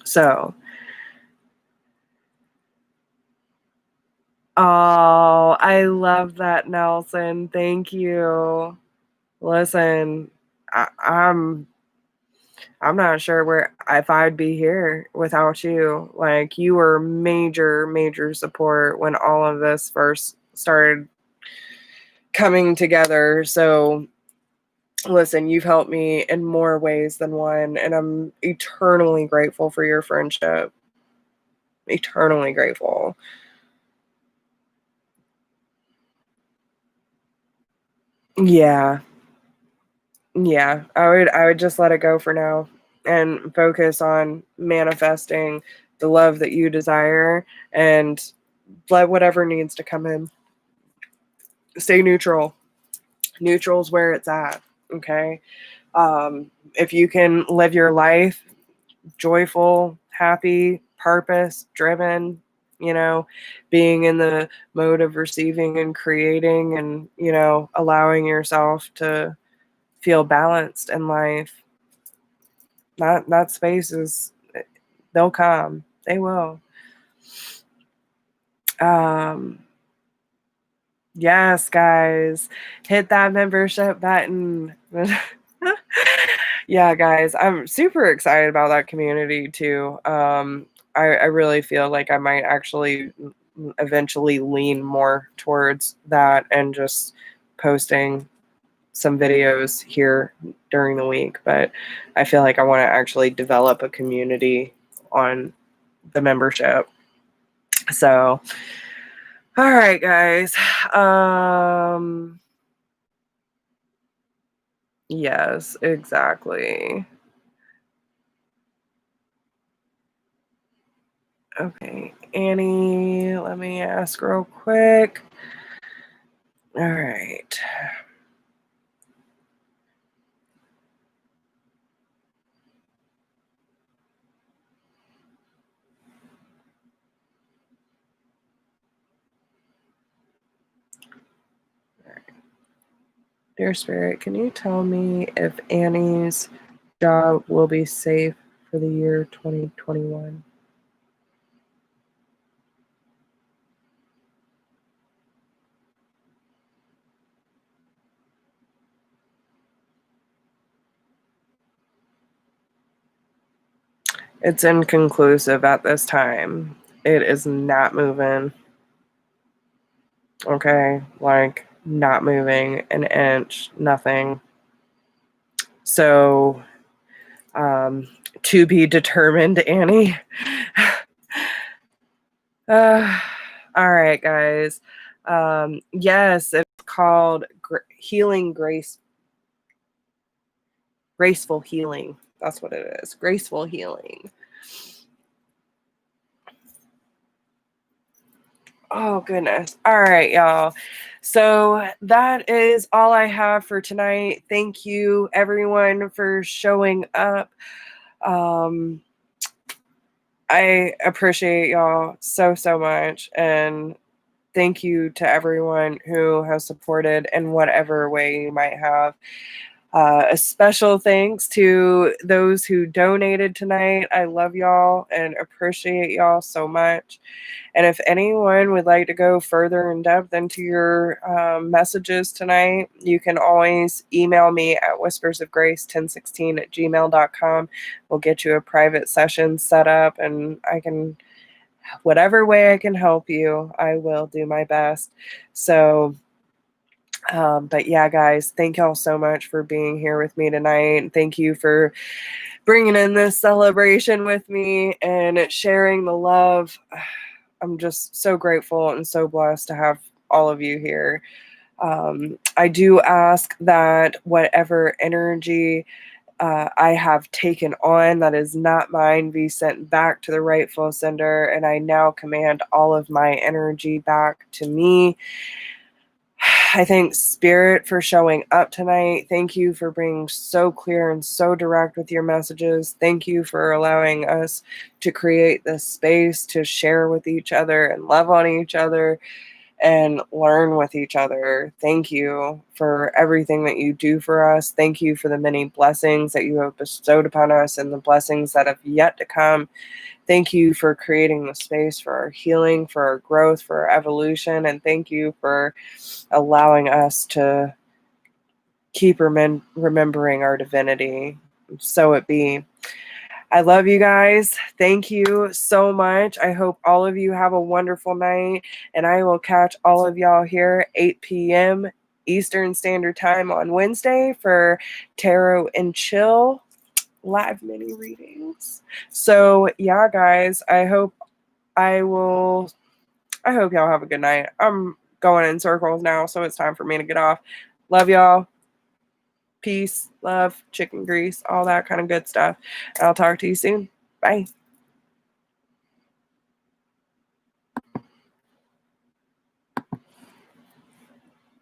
So, oh, I love that, Nelson. Thank you. Listen, I'm not sure if I'd be here without you. Like, you were major support when all of this first started coming together. So listen, you've helped me in more ways than one, and I'm eternally grateful for your friendship. Eternally grateful. Yeah. Yeah. I would just let it go for now and focus on manifesting the love that you desire and let whatever needs to come in. Stay neutral. Neutral's where it's at. Okay. If you can live your life joyful, happy, purpose driven, being in the mode of receiving and creating and, allowing yourself to feel balanced in life, that space is, they'll come. They will. Yes, guys, hit that membership button. Yeah, guys, I'm super excited about that community too. I really feel like I might actually eventually lean more towards that and just posting some videos here during the week. But I feel like I want to actually develop a community on the membership. So, all right, guys. Yes, exactly. Okay, Annie, let me ask real quick. All right. Dear Spirit, can you tell me if Annie's job will be safe for the year 2021? It's inconclusive at this time. It is not moving. Okay, like not moving an inch, nothing. So, to be determined, Annie. All right, guys. Yes, it's called Healing Grace. Graceful healing. That's what it is. Graceful healing. Oh, goodness. All right, y'all. So that is all I have for tonight. Thank you, everyone, for showing up. I appreciate y'all so much. And thank you to everyone who has supported in whatever way you might have. A special thanks to those who donated tonight. I love y'all and appreciate y'all so much. And if anyone would like to go further in depth into your messages tonight, you can always email me at whispersofgrace1016@gmail.com. We'll get you a private session set up, and whatever way I can help you, I will do my best. So, but yeah, guys, thank y'all so much for being here with me tonight. Thank you for bringing in this celebration with me and sharing the love. I'm just so grateful and so blessed to have all of you here. I do ask that whatever energy I have taken on that is not mine be sent back to the rightful sender, and I now command all of my energy back to me. I thank Spirit for showing up tonight. Thank you for being so clear and so direct with your messages. Thank you for allowing us to create this space to share with each other and love on each other and learn with each other. Thank you for everything that you do for us. Thank you for the many blessings that you have bestowed upon us and the blessings that have yet to come. Thank you for creating the space for our healing, for our growth, for our evolution, and thank you for allowing us to keep remembering our divinity. So it be. I love you guys. Thank you so much. I hope all of you have a wonderful night, and I will catch all of y'all here 8 p.m. Eastern Standard Time on Wednesday for Tarot and Chill live mini readings. So yeah, guys, I hope y'all have a good night. I'm going in circles now, so it's time for me to get off. Love y'all. Peace, love, chicken grease, all that kind of good stuff. I'll talk to you soon. Bye.